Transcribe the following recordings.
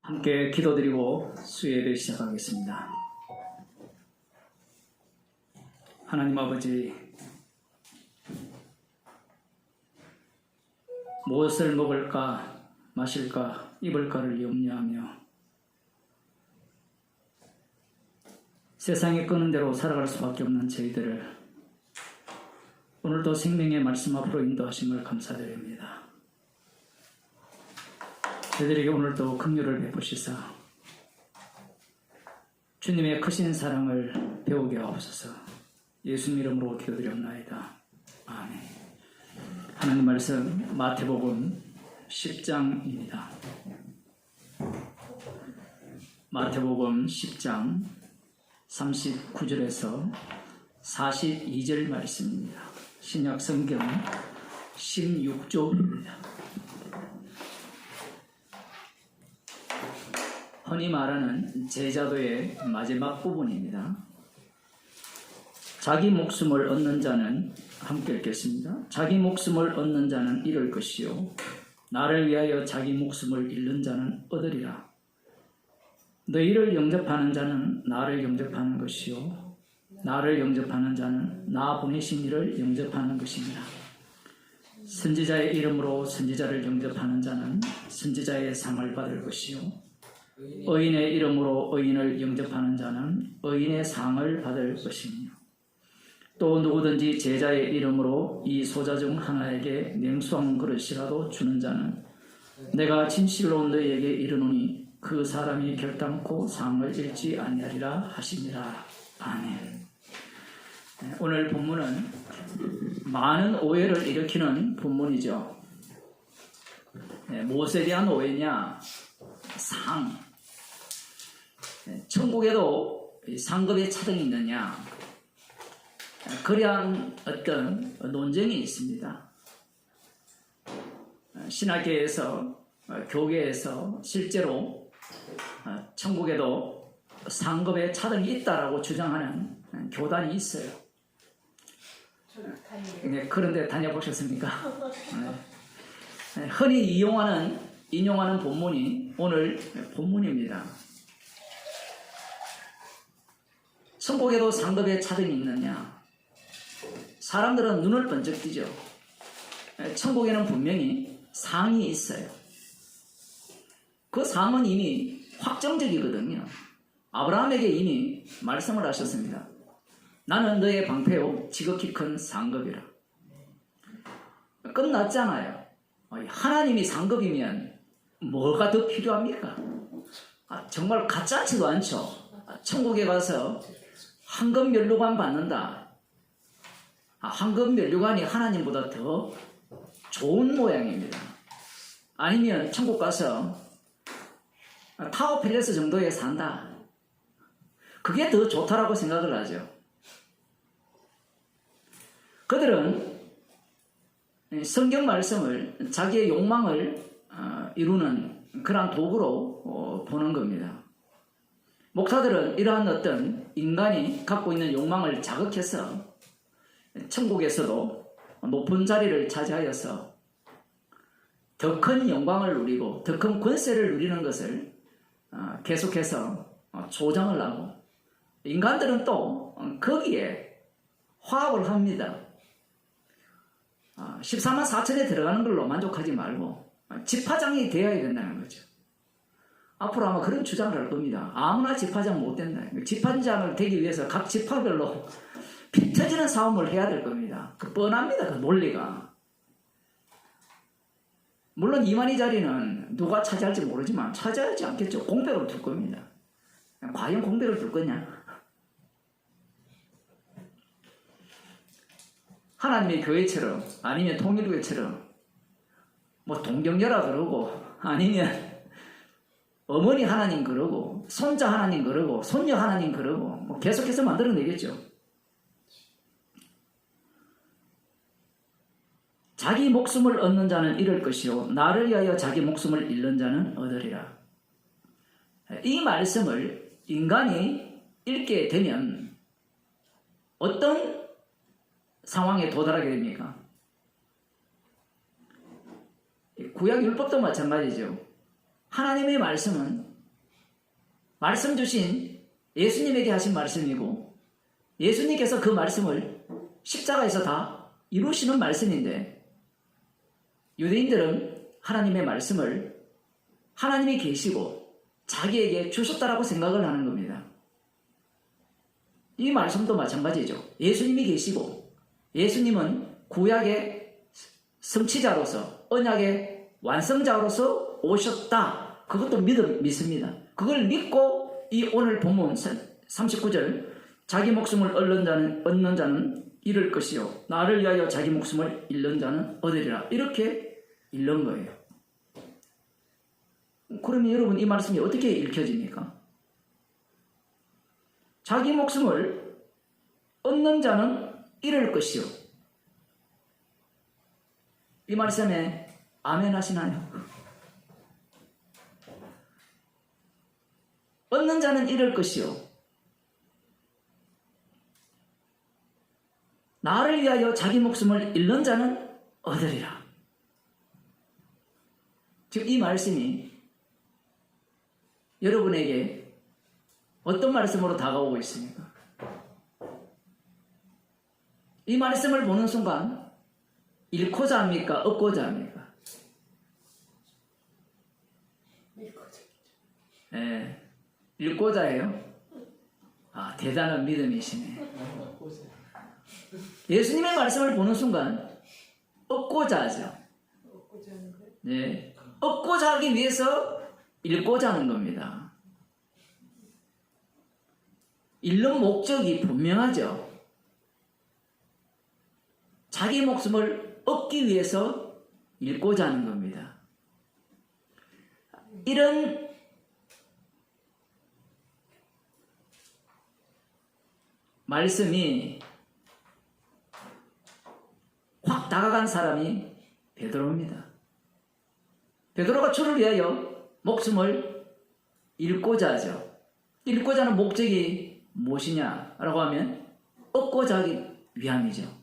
함께 기도드리고 수요예배 시작하겠습니다. 하나님 아버지, 무엇을 먹을까 마실까 입을까를 염려하며 세상에 끄는 대로 살아갈 수밖에 없는 저희들을 오늘도 생명의 말씀 앞으로 인도하심을 감사드립니다. 저희들에게 오늘도 긍휼을 베푸시사 주님의 크신 사랑을 배우게 하옵소서. 예수님 이름으로 기도드렸나이다. 아멘. 하나님 말씀 마태복음 10장입니다. 마태복음 10장 39절에서 42절 말씀입니다. 신약 성경 16쪽입니다. 흔히 말하는 제자도의 마지막 부분입니다. 자기 목숨을 얻는 자는 함께 읽겠습니다. 자기 목숨을 얻는 자는 잃을 것이요 나를 위하여 자기 목숨을 잃는 자는 얻으리라. 너희를 영접하는 자는 나를 영접하는 것이요 나를 영접하는 자는 나 보내신 이를 영접하는 것이니라. 선지자의 이름으로 선지자를 영접하는 자는 선지자의 상을 받을 것이요 의인의 이름으로 의인을 영접하는 자는 의인의 상을 받을 것이며 또 누구든지 제자의 이름으로 이 소자 중 하나에게 냉수한 그릇이라도 주는 자는 내가 진실로 너희에게 이르노니 그 사람이 결단코 상을 잃지 아니하리라 하시니라. 아멘. 오늘 본문은 많은 오해를 일으키는 본문이죠. 무엇에 대한 오해냐? 상. 천국에도 상급의 차등이 있느냐? 그러한 어떤 논쟁이 있습니다. 신학계에서 교계에서 실제로 천국에도 상급의 차등이 있다라고 주장하는 교단이 있어요. 네, 그런데 다녀보셨습니까? 네. 흔히 인용하는 본문이 오늘 본문입니다. 천국에도 상급의 차등이 있느냐? 사람들은 눈을 번쩍 뜨죠. 천국에는 분명히 상이 있어요. 그 상은 이미 확정적이거든요. 아브라함에게 이미 말씀을 하셨습니다. 나는 너의 방패요 지극히 큰 상급이라. 끝났잖아요. 하나님이 상급이면 뭐가 더 필요합니까? 정말 가짜치도 않죠. 천국에 가서 황금 면류관 받는다. 황금 면류관이 하나님보다 더 좋은 모양입니다. 아니면 천국 가서 타워 팰리스 정도에 산다. 그게 더 좋다라고 생각을 하죠. 그들은 성경 말씀을 자기의 욕망을 이루는 그런 도구로 보는 겁니다. 목사들은 이러한 어떤 인간이 갖고 있는 욕망을 자극해서 천국에서도 높은 자리를 차지하여서 더 큰 영광을 누리고 더 큰 권세를 누리는 것을 계속해서 조장을 하고 인간들은 또 거기에 화합을 합니다. 14만 4천에 들어가는 걸로 만족하지 말고 집화장이 되어야 된다는 거죠. 앞으로 아마 그런 주장을 할 겁니다. 아무나 집화장 못 된다. 집화장을 되기 위해서 각 집화별로 피 터지는 싸움을 해야 될 겁니다. 그 뻔합니다. 그 논리가. 물론 이만희 자리는 누가 차지할지 모르지만 차지하지 않겠죠. 공백으로 둘 겁니다. 과연 공백을 둘 거냐? 하나님의 교회처럼 아니면 통일교회처럼 뭐 동정녀라 그러고 아니면 어머니 하나님 그러고 손자 하나님 그러고 손녀 하나님 그러고 뭐 계속해서 만들어내겠죠. 자기 목숨을 얻는 자는 잃을 것이요 나를 위하여 자기 목숨을 잃는 자는 얻으리라. 이 말씀을 인간이 읽게 되면 어떤 상황에 도달하게 됩니까? 구약 율법도 마찬가지죠. 하나님의 말씀은 말씀 주신 예수님에게 하신 말씀이고 예수님께서 그 말씀을 십자가에서 다 이루시는 말씀인데 유대인들은 하나님의 말씀을 하나님이 계시고 자기에게 주셨다라고 생각을 하는 겁니다. 이 말씀도 마찬가지죠. 예수님이 계시고 예수님은 구약의 성취자로서 언약의 완성자로서 오셨다. 그것도 믿습니다. 그걸 믿고 이 오늘 본문 39절 자기 목숨을 얻는 자는 잃을 것이요 나를 위하여 자기 목숨을 잃는 자는 얻으리라 이렇게 읽는 거예요. 그러면 여러분 이 말씀이 어떻게 읽혀집니까? 자기 목숨을 얻는 자는 잃을 것이요. 이 말씀에 아멘 하시나요? 얻는 자는 잃을 것이요 나를 위하여 자기 목숨을 잃는 자는 얻으리라. 지금 이 말씀이 여러분에게 어떤 말씀으로 다가오고 있습니까? 이 말씀을 보는 순간 잃고자 합니까? 얻고자 합니까? 네, 읽고자 해요? 아, 대단한 믿음이시네. 예수님의 말씀을 보는 순간 얻고자 하죠. 네, 얻고자 하기 위해서 읽고자 하는 겁니다. 읽는 목적이 분명하죠. 자기 목숨을 얻기 위해서 읽고자 하는 겁니다. 이런 말씀이 확 다가간 사람이 베드로입니다. 베드로가 주를 위하여 목숨을 잃고자 하죠. 잃고자 하는 목적이 무엇이냐라고 하면 얻고자 하기 위함이죠.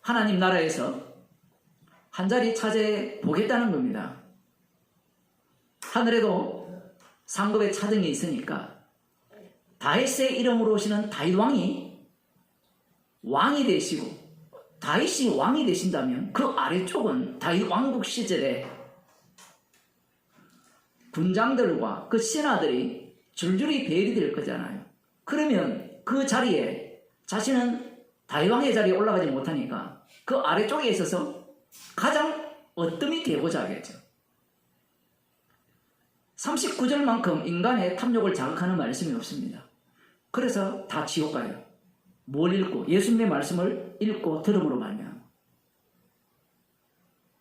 하나님 나라에서 한 자리 차지해 보겠다는 겁니다. 하늘에도 상급의 차등이 있으니까 다윗의 이름으로 오시는 다윗 왕이 되시고 다윗이 왕이 되신다면 그 아래쪽은 다윗 왕국 시절에 군장들과 그 신하들이 줄줄이 배열이 될 거잖아요. 그러면 그 자리에 자신은 다윗 왕의 자리에 올라가지 못하니까 그 아래쪽에 있어서 가장 어뜸이 되고자 하겠죠. 39절만큼 인간의 탐욕을 자극하는 말씀이 없습니다. 그래서 다 지옥 가요. 뭘 읽고? 예수님의 말씀을 읽고 들음으로 말미암아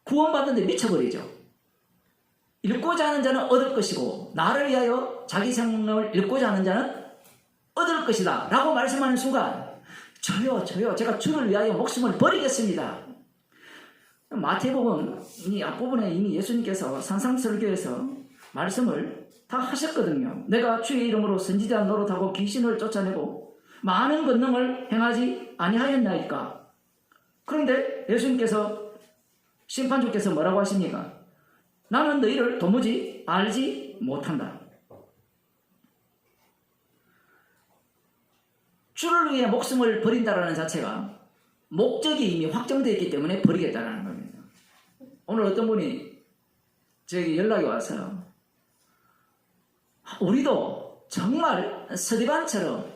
구원받는데 미쳐버리죠. 읽고자 하는 자는 얻을 것이고 나를 위하여 자기 생명을 읽고자 하는 자는 얻을 것이다 라고 말씀하는 순간 저요 제가 주를 위하여 목숨을 버리겠습니다. 마태복음 이 앞부분에 이미 예수님께서 산상설교에서 말씀을 다 하셨거든요. 내가 주의 이름으로 선지자 노릇하고 귀신을 쫓아내고 많은 권능을 행하지 아니하였나이까. 그런데 예수님께서 심판주께서 뭐라고 하십니까? 나는 너희를 도무지 알지 못한다. 주를 위해 목숨을 버린다라는 자체가 목적이 이미 확정되어 있기 때문에 버리겠다라는 겁니다. 오늘 어떤 분이 저에게 연락이 와서 우리도 정말 스데반처럼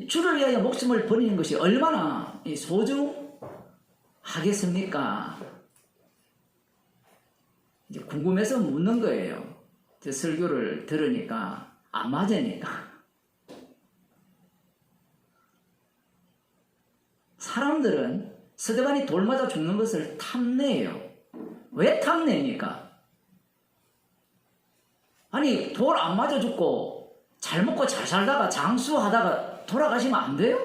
주를 위하여 목숨을 버리는 것이 얼마나 소중하겠습니까? 이제 궁금해서 묻는 거예요. 제 설교를 들으니까 안 맞으니까. 사람들은 스데반이 돌 맞아 죽는 것을 탐내요. 왜 탐내니까? 아니 돌 안 맞아 죽고 잘 먹고 잘 살다가 장수하다가 돌아가시면 안 돼요?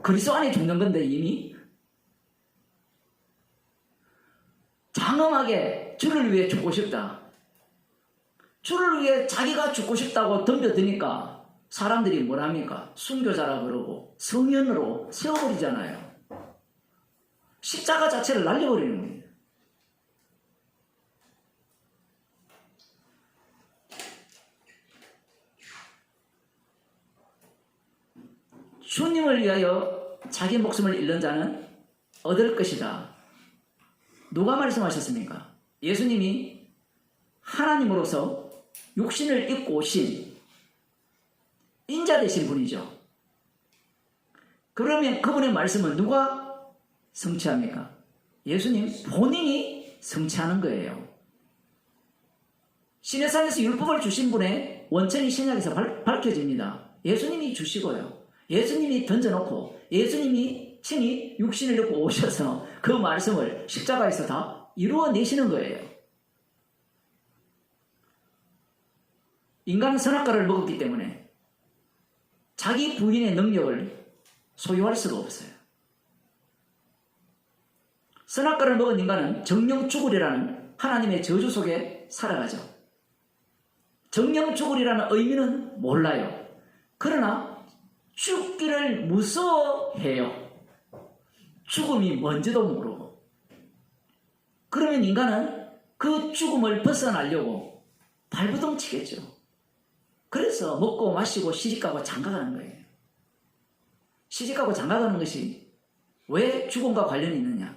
그리스도 안에 죽는 건데 이미 장엄하게 주를 위해 죽고 싶다. 주를 위해 자기가 죽고 싶다고 덤벼드니까 사람들이 뭐랍니까? 순교자라 그러고 성현으로 세워버리잖아요. 십자가 자체를 날려버리는 겁니다. 주님을 위하여 자기 목숨을 잃는 자는 얻을 것이다. 누가 말씀하셨습니까? 예수님이 하나님으로서 육신을 입고 오신 인자 되신 분이죠. 그러면 그분의 말씀은 누가 성취합니까? 예수님 본인이 성취하는 거예요. 시내산에서 율법을 주신 분의 원천이 신약에서 밝혀집니다. 예수님이 주시고요. 예수님이 던져놓고 예수님이 친히 육신을 입고 오셔서 그 말씀을 십자가에서 다 이루어내시는 거예요. 인간은 선악과를 먹었기 때문에 자기 부인의 능력을 소유할 수가 없어요. 선악과를 먹은 인간은 정령 죽으리라는 하나님의 저주 속에 살아가죠. 정령 죽으리라는 의미는 몰라요. 그러나 죽기를 무서워해요. 죽음이 뭔지도 모르고. 그러면 인간은 그 죽음을 벗어나려고 발버둥 치겠죠. 그래서 먹고 마시고 시집가고 장가가는 거예요. 시집가고 장가가는 것이 왜 죽음과 관련이 있느냐?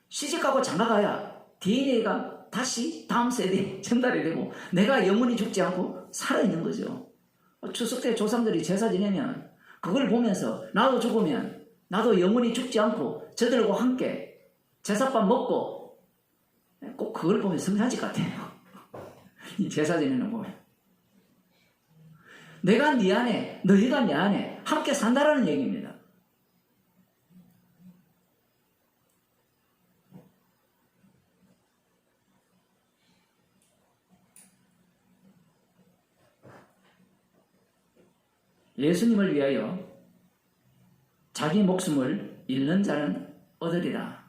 시집가고 장가가야 DNA가 다시 다음 세대에 전달이 되고 내가 영원히 죽지 않고 살아있는 거죠. 추석 때 조상들이 제사 지내면 그걸 보면서 나도 죽으면 나도 영원히 죽지 않고 저들과 함께 제사밥 먹고 꼭 그걸 보면 성사직 같아요. 이 제사 지내는 거 보면. 내가 네 안에 너희가 내 안에 함께 산다라는 얘기입니다. 예수님을 위하여 자기 목숨을 잃는 자는 얻으리라.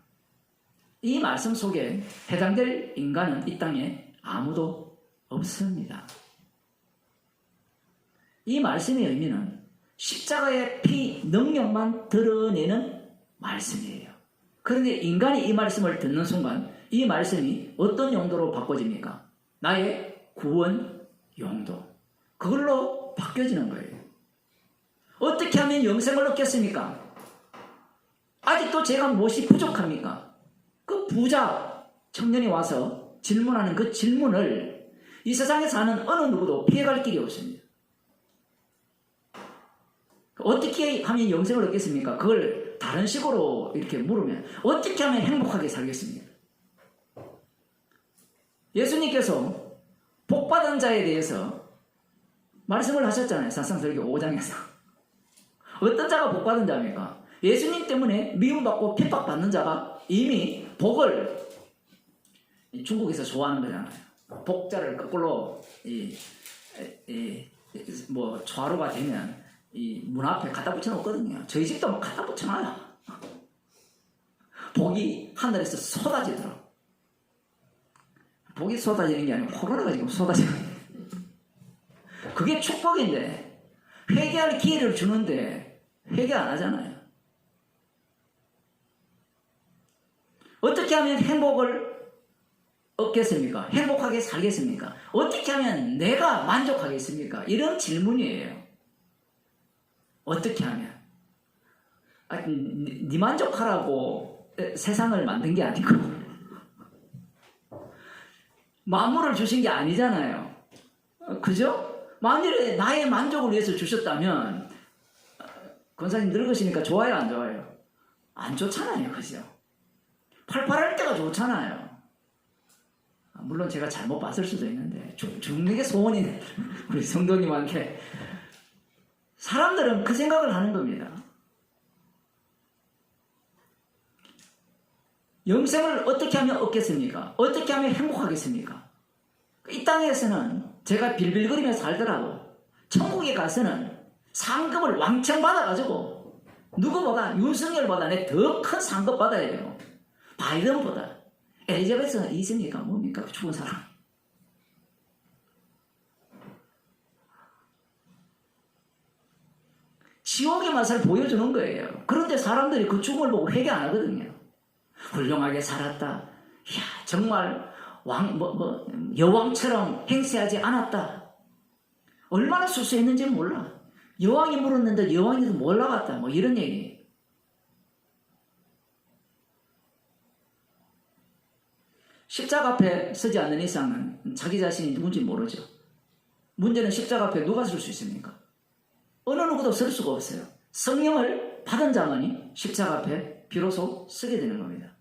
이 말씀 속에 해당될 인간은 이 땅에 아무도 없습니다. 이 말씀의 의미는 십자가의 피 능력만 드러내는 말씀이에요. 그런데 인간이 이 말씀을 듣는 순간 이 말씀이 어떤 용도로 바꿔집니까? 나의 구원 용도. 그걸로 바뀌어지는 거예요. 어떻게 하면 영생을 얻겠습니까? 아직도 제가 무엇이 부족합니까? 그 부자 청년이 와서 질문하는 그 질문을 이 세상에 사는 어느 누구도 피해갈 길이 없습니다. 어떻게 하면 영생을 얻겠습니까? 그걸 다른 식으로 이렇게 물으면 어떻게 하면 행복하게 살겠습니까? 예수님께서 복받은 자에 대해서 말씀을 하셨잖아요. 산상설교 5장에서. 어떤 자가 복받은 자입니까? 예수님 때문에 미움받고 핍박받는 자가 이미 복을 중국에서 좋아하는 거잖아요. 복자를 거꾸로 좌로가 되면 이 문 앞에 갖다 붙여놓거든요. 저희 집도 막 갖다 붙여놔요. 복이 하늘에서 쏟아지더라고. 복이 쏟아지는 게 아니고 코로나가 지금 쏟아지는 거예요. 그게 축복인데 회개할 기회를 주는데 회개 안 하잖아요. 어떻게 하면 행복을 얻겠습니까? 행복하게 살겠습니까? 어떻게 하면 내가 만족하겠습니까? 이런 질문이에요. 어떻게 하면? 네 만족하라고 세상을 만든 게 아니고 만물을 주신 게 아니잖아요. 그죠? 만일에 나의 만족을 위해서 주셨다면 권사님 늙으시니까 좋아요, 안 좋아요? 안 좋잖아요. 그죠? 팔팔할 때가 좋잖아요. 물론 제가 잘못 봤을 수도 있는데 죽는 게 소원인 우리 성도님한테 사람들은 그 생각을 하는 겁니다. 영생을 어떻게 하면 얻겠습니까? 어떻게 하면 행복하겠습니까? 이 땅에서는 제가 빌빌거리며 살더라도 천국에 가서는 상급을 왕창 받아가지고 누구보다 윤석열보다 내 더 큰 상급 받아야 돼요. 바이든보다. 엘리자베스는 있습니까? 뭡니까? 죽은 사람. 지옥의 맛을 보여주는 거예요. 그런데 사람들이 그 죽음을 보고 회개 안 하거든요. 훌륭하게 살았다. 이야, 정말 여왕처럼 행세하지 않았다. 얼마나 수수했는지 몰라. 여왕이 물었는데 여왕이도 몰라갔다. 뭐 이런 얘기. 십자가 앞에 서지 않는 이상은 자기 자신이 누군지 모르죠. 문제는 십자가 앞에 누가 설 수 있습니까? 어느 누구도 설 수가 없어요. 성령을 받은 자만이 십자가 앞에 비로소 서게 되는 겁니다.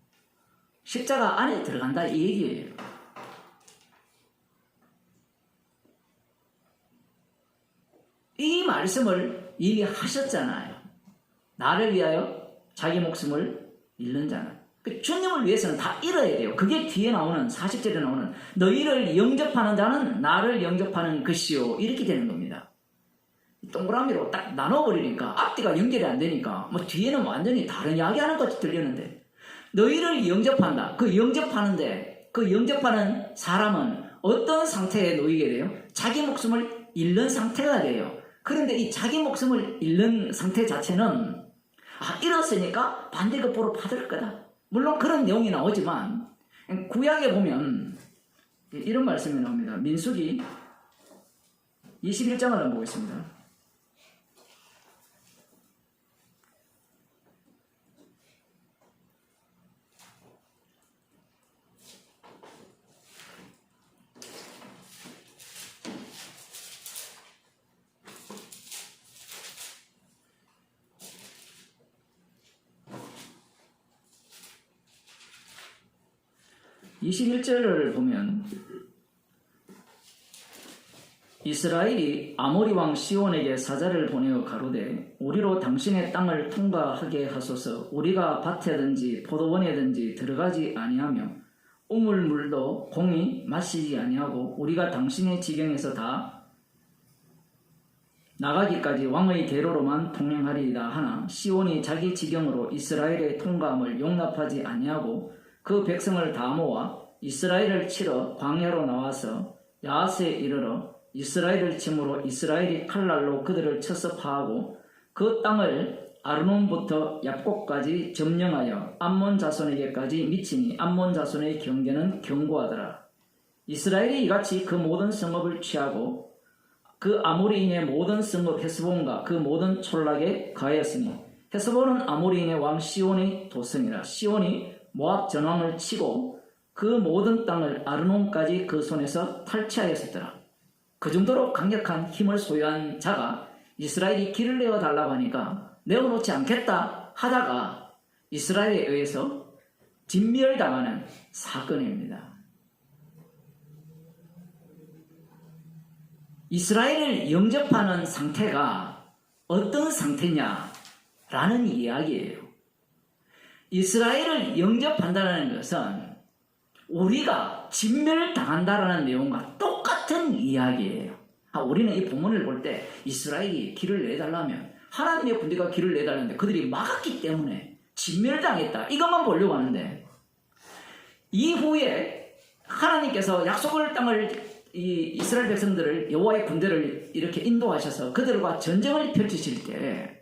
십자가 안에 들어간다 이 얘기예요. 이 말씀을 이미 하셨잖아요. 나를 위하여 자기 목숨을 잃는 자는. 주님을 위해서는 다 잃어야 돼요. 그게 뒤에 나오는 40절에 나오는 너희를 영접하는 자는 나를 영접하는 것이요 이렇게 되는 겁니다. 동그라미로 딱 나눠버리니까 앞뒤가 연결이 안 되니까 뭐 뒤에는 완전히 다른 이야기하는 것 같이 들리는데 너희를 영접한다. 그 영접하는데 그 영접하는 사람은 어떤 상태에 놓이게 돼요? 자기 목숨을 잃는 상태가 돼요. 그런데 이 자기 목숨을 잃는 상태 자체는 잃었으니까 반대급부로 받을 거다. 물론 그런 내용이 나오지만 구약에 보면 이런 말씀이 나옵니다. 민수기 21장을 한번 보겠습니다. (21절을) 보면 이스라엘이 아모리 왕 시온에게 사자를 보내어 가로되 우리로 당신의 땅을 통과하게 하소서. 우리가 밭에든지 포도원에든지 들어가지 아니하며 우물물도 공히 마시지 아니하고 우리가 당신의 지경에서 다 나가기까지 왕의 계로로만 통행하리이다 하나 시온이 자기 지경으로 이스라엘의 통과함을 용납하지 아니하고 그 백성을 다 모아 이스라엘을 치러 광야로 나와서 야하스에 이르러 이스라엘을 침으로 이스라엘이 칼날로 그들을 쳐서 파하고 그 땅을 아르논부터 얍곡까지 점령하여 암몬 자손에게까지 미치니 암몬 자손의 경계는 견고하더라. 이스라엘이 이같이 그 모든 성읍을 취하고 그 아모리인의 모든 성읍 헤스본과 그 모든 촌락에 가하였으니 헤스본은 아모리인의 왕 시온의 도성이라. 시온이 모압 전왕을 치고 그 모든 땅을 아르논까지 그 손에서 탈취하였었더라. 그 정도로 강력한 힘을 소유한 자가 이스라엘이 길을 내어달라고 하니까 내어놓지 않겠다 하다가 이스라엘에 의해서 진멸당하는 사건입니다. 이스라엘을 영접하는 상태가 어떤 상태냐라는 이야기예요. 이스라엘을 영접한다는 것은 우리가 진멸당한다라는 내용과 똑같은 이야기예요. 우리는 이 본문을 볼 때 이스라엘이 길을 내달라면 하나님의 군대가 길을 내달라는데 그들이 막았기 때문에 진멸당했다. 이것만 보려고 하는데 이후에 하나님께서 약속의 땅을 이 이스라엘 백성들을 여호와의 군대를 이렇게 인도하셔서 그들과 전쟁을 펼치실 때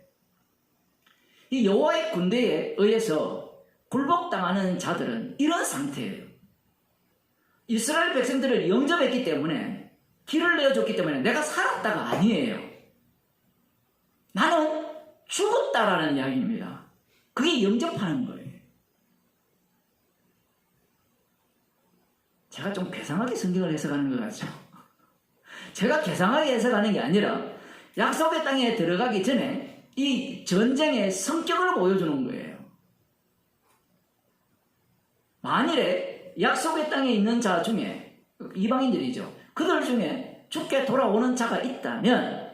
이 여호와의 군대에 의해서 굴복당하는 자들은 이런 상태예요. 이스라엘 백성들을 영접했기 때문에 길을 내어줬기 때문에 내가 살았다가 아니에요. 나는 죽었다라는 이야기입니다. 그게 영접하는 거예요. 제가 좀 괴상하게 성경을 해석하는 것 같죠? 제가 괴상하게 해석하는 게 아니라 약속의 땅에 들어가기 전에 이 전쟁의 성격을 보여주는 거예요. 만일에 약속의 땅에 있는 자 중에 이방인들이죠. 그들 중에 죽게 돌아오는 자가 있다면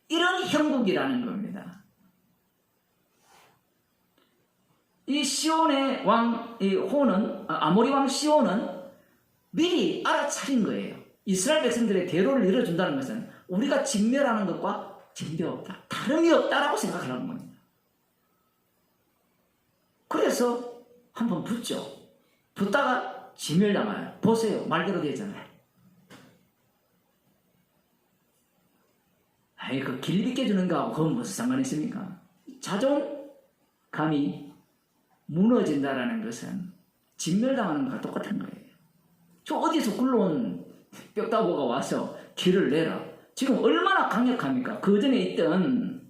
이런 형국이라는 겁니다. 이 시온의 왕, 이 호는, 아모리 왕 시온은 미리 알아차린 거예요. 이스라엘 백성들의 대로를 열어준다는 것은 우리가 진멸하는 것과 진배없다, 다름이 없다라고 생각하는 겁니다. 그래서 한번 붙죠. 붙다가 진멸당해요. 보세요. 말대로 되잖아요. 아이, 그 길 비켜주는 거하고 그건 무슨 상관이 있습니까? 자존감이 무너진다라는 것은 진멸당하는 것과 똑같은 거예요. 저 어디서 굴러온 뼈다구가 와서 길을 내라. 지금 얼마나 강력합니까? 그 전에 있던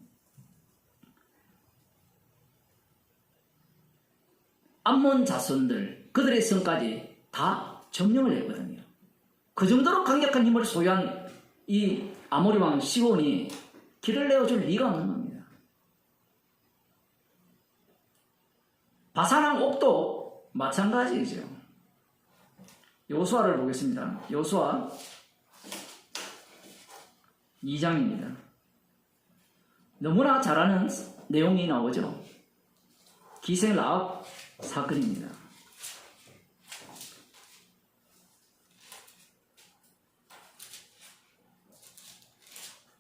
암몬 자손들, 그들의 성까지 다 점령을 했거든요. 그 정도로 강력한 힘을 소유한 이 아모리 왕 시온이 길을 내어줄 리가 없는 겁니다. 바산왕 옥도 마찬가지죠. 요수아를 보겠습니다. 요수아 2장입니다. 너무나 잘 아는 내용이 나오죠. 기생 라합 사건입니다.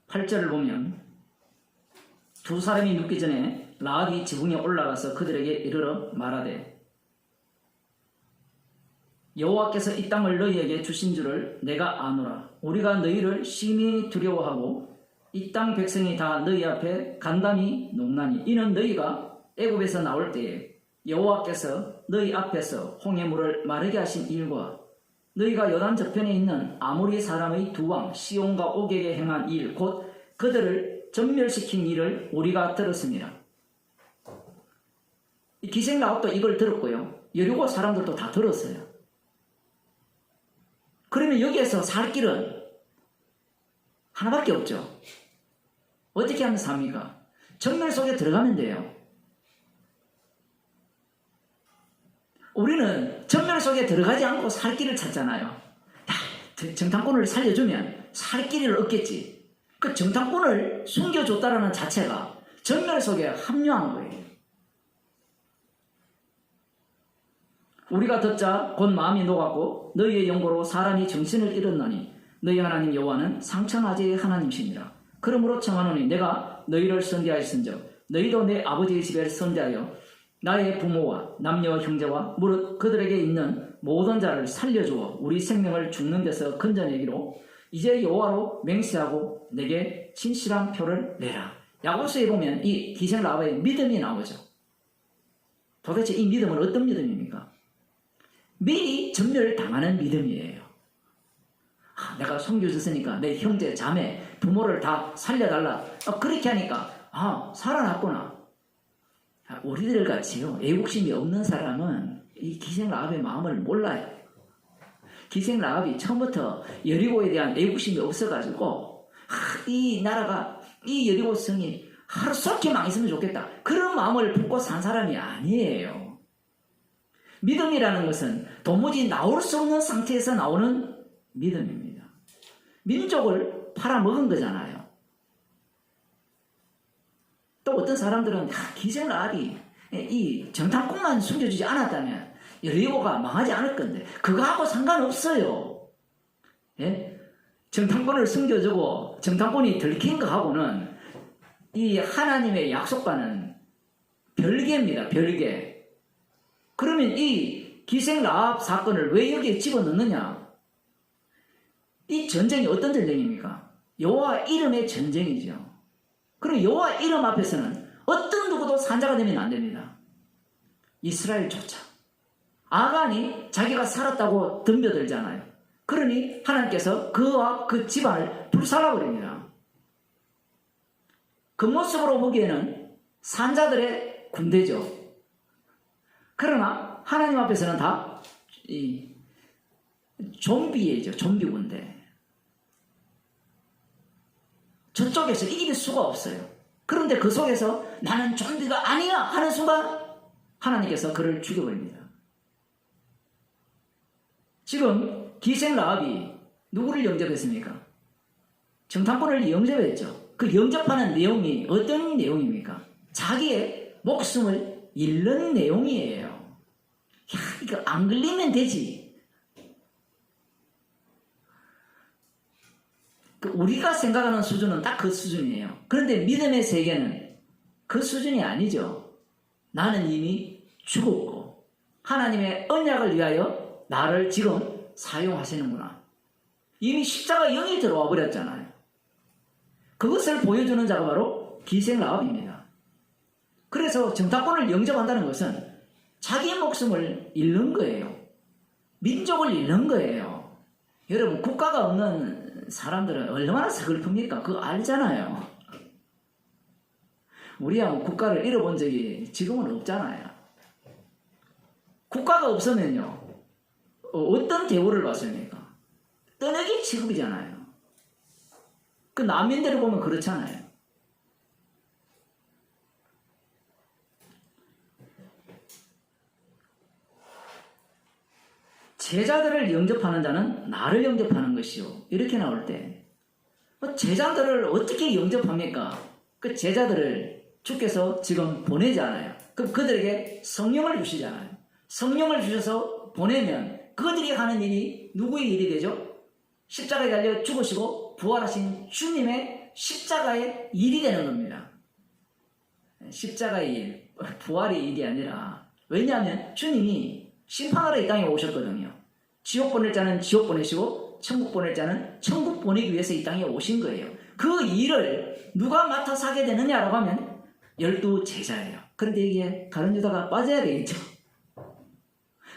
8절을 보면 두 사람이 눕기 전에 라합이 지붕에 올라가서 그들에게 이르러 말하되 여호와께서 이 땅을 너희에게 주신 줄을 내가 아노라. 우리가 너희를 심히 두려워하고 이 땅 백성이 다 너희 앞에 간담이 녹나니 이는 너희가 애굽에서 나올 때에 여호와께서 너희 앞에서 홍해물을 마르게 하신 일과 너희가 요단 저편에 있는 아모리 사람의 두 왕 시온과 옥에게 행한 일 곧 그들을 전멸시킨 일을 우리가 들었습니다. 기생 라합도 이걸 들었고요. 여리고 사람들도 다 들었어요. 그러면 여기에서 살 길은 하나밖에 없죠. 어떻게 하면 삽니까? 전멸 속에 들어가면 돼요. 우리는 전멸 속에 들어가지 않고 살 길을 찾잖아요. 정탐꾼을 살려주면 살 길을 얻겠지. 그 정탐꾼을 숨겨줬다라는 자체가 전멸 속에 합류한 거예요. 우리가 듣자 곧 마음이 녹았고 너희의 영고로 사람이 정신을 잃었나니 너희 하나님 여호와는 상천하지의 하나님이시니라. 그러므로 청하노니 내가 너희를 선대하였은즉 너희도 내 아버지의 집에 선대하여 나의 부모와 남녀 형제와 무릇 그들에게 있는 모든 자를 살려주어 우리 생명을 죽는 데서 건져내기로 이제 여호와로 맹세하고 내게 진실한 표를 내라. 야고보서에 보면 이 기생 라합의 믿음이 나오죠. 도대체 이 믿음은 어떤 믿음입니까? 미리 전멸을 당하는 믿음이에요. 내가 섬겨줬으니까 내 형제, 자매, 부모를 다 살려달라. 그렇게 하니까 살아났구나. 우리들 같이요 애국심이 없는 사람은 이 기생 라합의 마음을 몰라요. 기생 라합이 처음부터 여리고에 대한 애국심이 없어가지고 이 나라가 이 여리고 성이 하루속히 망했으면 좋겠다 그런 마음을 품고 산 사람이 아니에요. 믿음이라는 것은 도무지 나올 수 없는 상태에서 나오는 믿음입니다. 민족을 팔아먹은 거잖아요. 또 어떤 사람들은 기생 라합이 이 정탐꾼만 숨겨주지 않았다면 여리고가 망하지 않을 건데 그거하고 상관없어요. 예? 정탐꾼을 숨겨주고 정탐꾼이 들킨 거하고는 이 하나님의 약속과는 별개입니다. 별개. 그러면 이 기생 라합 사건을 왜 여기에 집어넣느냐? 이 전쟁이 어떤 전쟁입니까? 여호와 이름의 전쟁이죠. 그럼 여호와 이름 앞에서는 어떤 누구도 산자가 되면 안 됩니다. 이스라엘조차. 아간이 자기가 살았다고 덤벼들잖아요. 그러니 하나님께서 그와 그 집안을 불살라버립니다. 그 모습으로 보기에는 산자들의 군대죠. 그러나 하나님 앞에서는 다 좀비예죠. 좀비 군대. 저쪽에서 이길 수가 없어요. 그런데 그 속에서 나는 좀비가 아니야 하는 순간 하나님께서 그를 죽여버립니다. 지금 기생 라합이 누구를 영접했습니까? 정탐꾼을 영접했죠. 그 영접하는 내용이 어떤 내용입니까? 자기의 목숨을 잃는 내용이에요. 이거 안 걸리면 되지. 우리가 생각하는 수준은 딱 그 수준이에요. 그런데 믿음의 세계는 그 수준이 아니죠. 나는 이미 죽었고 하나님의 언약을 위하여 나를 지금 사용하시는구나. 이미 십자가 영이 들어와 버렸잖아요. 그것을 보여주는 자가 바로 기생 라합입니다. 그래서 정탐꾼을 영접한다는 것은 자기 목숨을 잃는 거예요. 민족을 잃는 거예요. 여러분 국가가 없는 사람들은 얼마나 서글픕니까? 그거 알잖아요. 우리야 국가를 잃어본 적이 지금은 없잖아요. 국가가 없으면요, 어떤 대우를 받습니까? 떠내기 취급이잖아요. 그 난민들을 보면 그렇잖아요. 제자들을 영접하는 자는 나를 영접하는 것이요. 이렇게 나올 때 제자들을 어떻게 영접합니까? 그 제자들을 주께서 지금 보내잖아요. 그럼 그들에게 성령을 주시잖아요. 성령을 주셔서 보내면 그들이 하는 일이 누구의 일이 되죠? 십자가에 달려 죽으시고 부활하신 주님의 십자가의 일이 되는 겁니다. 십자가의 일, 부활의 일이 아니라, 왜냐하면 주님이 심판하러 이 땅에 오셨거든요. 지옥 보낼 자는 지옥 보내시고 천국 보낼 자는 천국 보내기 위해서 이 땅에 오신 거예요. 그 일을 누가 맡아서 하게 되느냐라고 하면 12 제자예요. 그런데 이게 가룟 유다가 빠져야 되겠죠.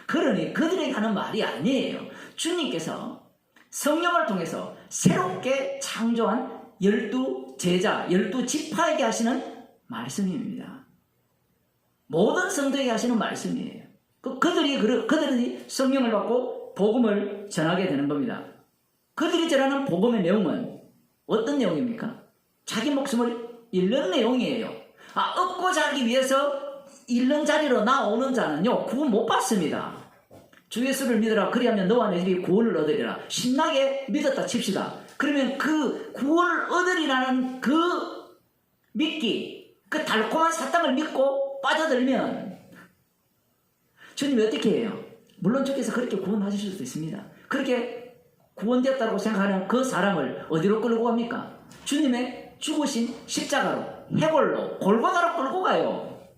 그러니 그들에게 하는 말이 아니에요. 주님께서 성령을 통해서 새롭게 창조한 12 제자, 12 지파에게 하시는 말씀입니다. 모든 성도에게 하시는 말씀이에요. 그들이 성령을 받고 복음을 전하게 되는 겁니다. 그들이 전하는 복음의 내용은 어떤 내용입니까? 자기 목숨을 잃는 내용이에요. 얻고자 하기 위해서 잃는 자리로 나오는 자는요, 구원 못 받습니다. 주 예수를 믿으라. 그리하면 너와 내 집이 구원을 얻으리라. 신나게 믿었다 칩시다. 그러면 그 구원을 얻으리라는 그 믿기, 그 달콤한 사탕을 믿고 빠져들면 주님이 어떻게 해요? 물론 주께서 그렇게 구원하실 수도 있습니다. 그렇게 구원되었다고 생각하는 그 사람을 어디로 끌고 갑니까? 주님의 죽으신 십자가로, 해골로, 골고다로 끌고 가요.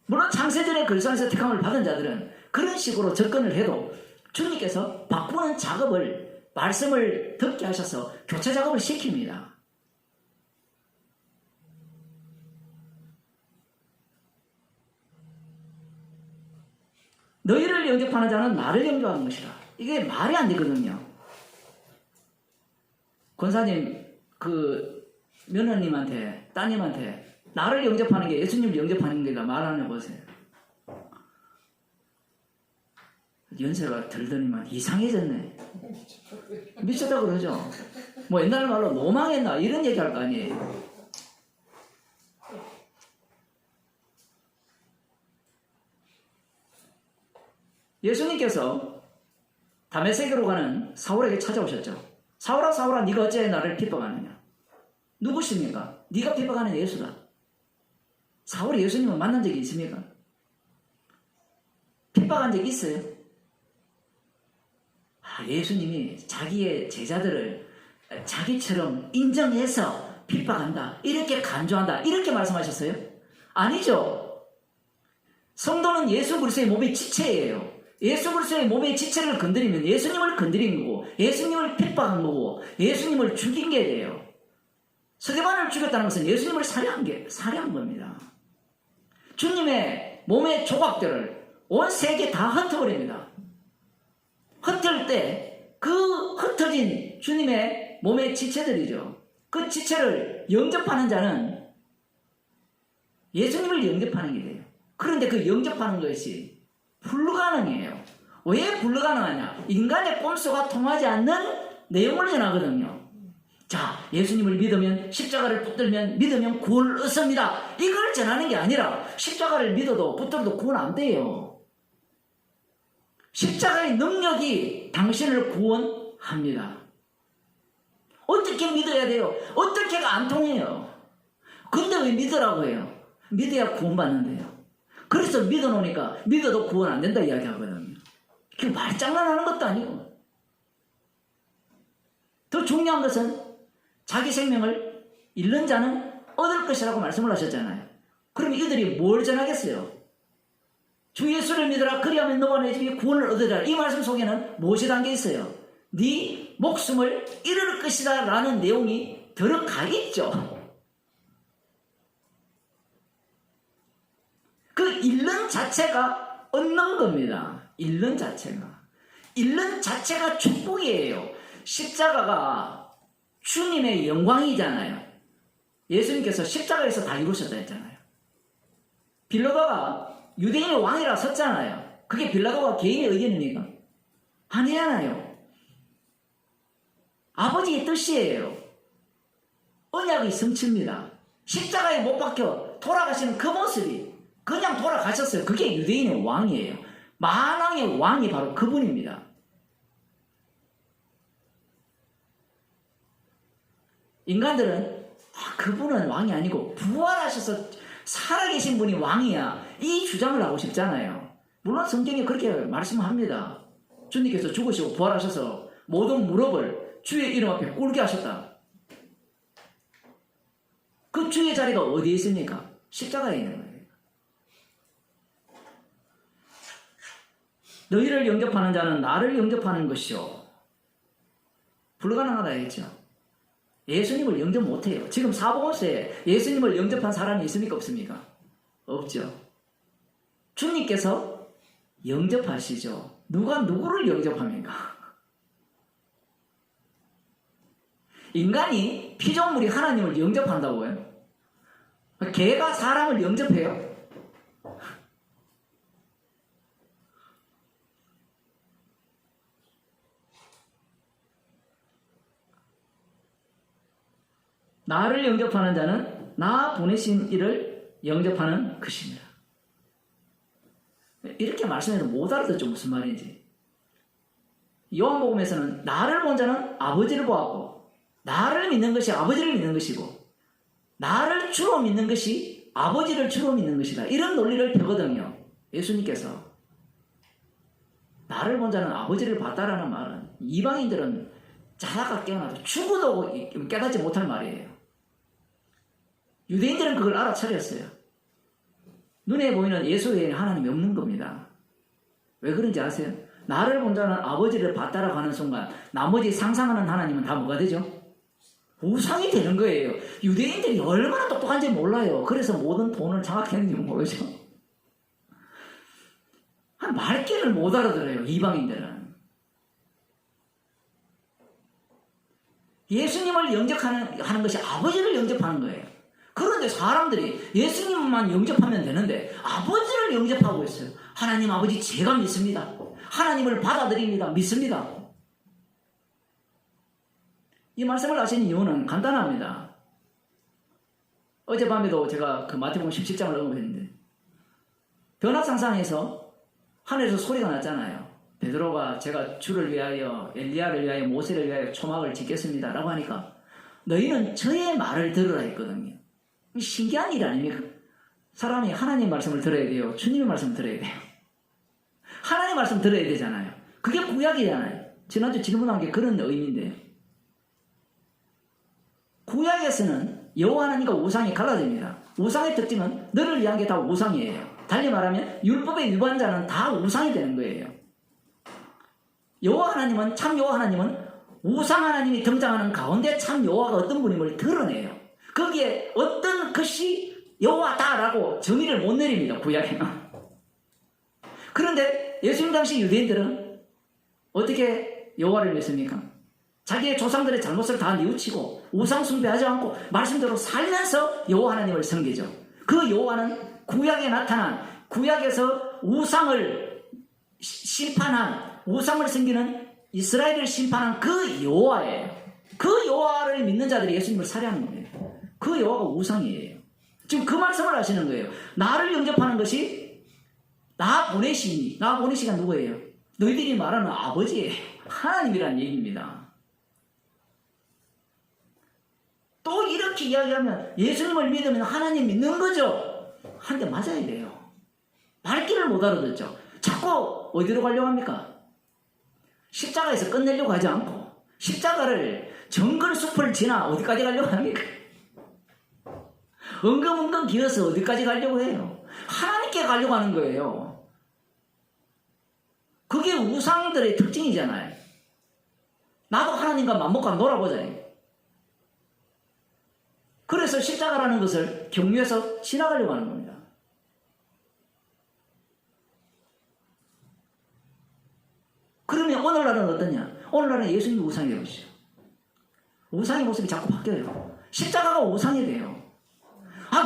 물론 창세전에 그리스도 택함을 받은 자들은 그런 식으로 접근을 해도 주님께서 바꾸는 작업을, 말씀을 듣게 하셔서 교체 작업을 시킵니다. 너희를 영접하는 자는 나를 영접하는 것이라. 이게 말이 안 되거든요. 권사님, 그 며느님한테, 따님한테 나를 영접하는 게 예수님을 영접하는 게다 말하는 보세요. 연세가 들더니만 이상해졌네. 미쳤다 그러죠. 뭐 옛날 말로 노망했나 이런 얘기 할 거 아니에요. 예수님께서 다메섹으로 가는 사울에게 찾아오셨죠. 사울아 사울아 네가 어째 나를 핍박하느냐. 누구십니까? 네가 핍박하는 예수다. 사울이 예수님을 만난 적이 있습니까? 핍박한 적이 있어요? 예수님이 자기의 제자들을 자기처럼 인정해서 핍박한다, 이렇게 간주한다, 이렇게 말씀하셨어요? 아니죠. 성도는 예수 그리스도의 몸의 지체예요. 예수 그리스도의 몸의 지체를 건드리면 예수님을 건드린 거고, 예수님을 핍박한 거고, 예수님을 죽인 게 돼요. 스데반을 죽였다는 것은 예수님을 살해한 겁니다. 주님의 몸의 조각들을 온 세계 다 흩어버립니다. 흩을 때 그 흩어진 주님의 몸의 지체들이죠. 그 지체를 영접하는 자는 예수님을 영접하는 게 돼요. 그런데 그 영접하는 것이 불가능해요. 왜 불가능하냐? 인간의 꼼수가 통하지 않는 내용을 전하거든요. 자, 예수님을 믿으면, 십자가를 붙들면, 믿으면 구원을 얻습니다. 이걸 전하는 게 아니라 십자가를 믿어도 붙들어도 구원 안 돼요. 십자가의 능력이 당신을 구원합니다. 어떻게 믿어야 돼요? 어떻게가 안 통해요. 근데 왜 믿으라고 해요? 믿어야 구원받는데요. 그래서 믿어놓으니까 믿어도 구원 안 된다 이야기하거든요. 그 말장난하는 것도 아니고. 더 중요한 것은 자기 생명을 잃는 자는 얻을 것이라고 말씀을 하셨잖아요. 그럼 이들이 뭘 전하겠어요? 주 예수를 믿으라. 그리하면 너와 내 집이 구원을 얻으리라. 이 말씀 속에는 무엇이 담겨 있어요? 네 목숨을 잃을 것이다 라는 내용이 들어가 있죠. 그 잃는 자체가 얻는 겁니다. 잃는 자체가. 잃는 자체가 축복이에요. 십자가가 주님의 영광이잖아요. 예수님께서 십자가에서 다 이루셨다 했잖아요. 빌라도가 유대인의 왕이라 섰잖아요. 그게 빌라도가 개인의 의견입니까? 아니잖아요. 아버지의 뜻이에요. 언약의 성취입니다. 십자가에 못 박혀 돌아가시는 그 모습이 그냥 돌아가셨어요. 그게 유대인의 왕이에요. 만왕의 왕이 바로 그분입니다. 인간들은 그분은 왕이 아니고 부활하셔서 살아계신 분이 왕이야, 이 주장을 하고 싶잖아요. 물론 성경에 그렇게 말씀합니다. 주님께서 죽으시고 부활하셔서 모든 무릎을 주의 이름 앞에 꿇게 하셨다. 그 주의 자리가 어디에 있습니까? 십자가에 있는 거예요. 너희를 영접하는 자는 나를 영접하는 것이요. 불가능하다 했죠. 예수님을 영접 못해요. 지금 사복음서에 예수님을 영접한 사람이 있습니까? 없습니까? 없죠. 주님께서 영접하시죠. 누가 누구를 영접합니까? 인간이 피조물이 하나님을 영접한다고요? 개가 사람을 영접해요? 나를 영접하는 자는 나 보내신 이를 영접하는 것입니다. 이렇게 말씀해도 못 알아듣죠. 무슨 말인지. 요한복음에서는 나를 본 자는 아버지를 보았고, 나를 믿는 것이 아버지를 믿는 것이고, 나를 주로 믿는 것이 아버지를 주로 믿는 것이다. 이런 논리를 펴거든요. 예수님께서. 나를 본 자는 아버지를 봤다라는 말은 이방인들은 자다가 깨어나도 죽어도 깨닫지 못할 말이에요. 유대인들은 그걸 알아차렸어요. 눈에 보이는 예수 외에는 하나님이 없는 겁니다. 왜 그런지 아세요? 나를 본 자는 아버지를 봤다라고 하는 순간 나머지 상상하는 하나님은 다 뭐가 되죠? 우상이 되는 거예요. 유대인들이 얼마나 똑똑한지 몰라요. 그래서 모든 돈을 장악했는지 모르죠. 말귀를 못 알아들어요. 이방인들은. 예수님을 영접하는 것이 아버지를 영접하는 거예요. 그런데 사람들이 예수님만 영접하면 되는데 아버지를 영접하고 있어요. 하나님 아버지 제가 믿습니다. 하나님을 받아들입니다. 믿습니다. 이 말씀을 하시는 이유는 간단합니다. 어젯밤에도 제가 그 마태복음 17장을 언급했는데 변화상상에서 하늘에서 소리가 났잖아요. 베드로가 제가 주를 위하여 엘리야를 위하여 모세를 위하여 초막을 짓겠습니다 라고 하니까 너희는 저의 말을 들으라 했거든요. 신기한 일 아닙니까? 사람이 하나님 말씀을 들어야 돼요? 주님의 말씀을 들어야 돼요? 하나님 말씀 들어야 되잖아요. 그게 구약이잖아요. 지난주 질문한 게 그런 의미인데요. 구약에서는 여호와 하나님과 우상이 갈라집니다. 우상의 특징은 너를 위한 게 다 우상이에요. 달리 말하면 율법의 위반자는 다 우상이 되는 거예요. 여호와 하나님은, 참 여호와 하나님은 우상 하나님이 등장하는 가운데 참 여호와가 어떤 분임을 드러내요. 거기에 어떤 것이 여호와다라고 정의를 못 내립니다. 구약에는. 그런데 예수님 당시 유대인들은 어떻게 여호와를 믿습니까? 자기의 조상들의 잘못을 다 뉘우치고 우상 숭배하지 않고 말씀대로 살면서 여호와 하나님을 섬기죠. 그 여호와는 구약에 나타난, 구약에서 우상을 심판한, 우상을 섬기는 이스라엘을 심판한 그 여호와예요. 그 여호와를 믿는 자들이 예수님을 살해하는 거예요. 그 여호와가 우상이에요. 지금 그 말씀을 하시는 거예요. 나를 영접하는 것이 나 보내시니, 나 보내시가 누구예요? 너희들이 말하는 아버지예요. 하나님이라는 얘기입니다. 또 이렇게 이야기하면 예수님을 믿으면 하나님 믿는 거죠. 한데 맞아야 돼요. 말귀를 못 알아듣죠. 자꾸 어디로 가려고 합니까? 십자가에서 끝내려고 하지 않고 십자가를 정글숲을 지나 어디까지 가려고 합니까? 엉금엉금 기어서 어디까지 가려고 해요? 하나님께 가려고 하는 거예요. 그게 우상들의 특징이잖아요. 나도 하나님과 맘먹고 놀아보자. 그래서 십자가라는 것을 경유해서 지나가려고 하는 겁니다. 그러면 오늘날은 어떠냐? 오늘날은 예수님이 우상이 되어버리죠. 우상의 모습이 자꾸 바뀌어요. 십자가가 우상이 돼요.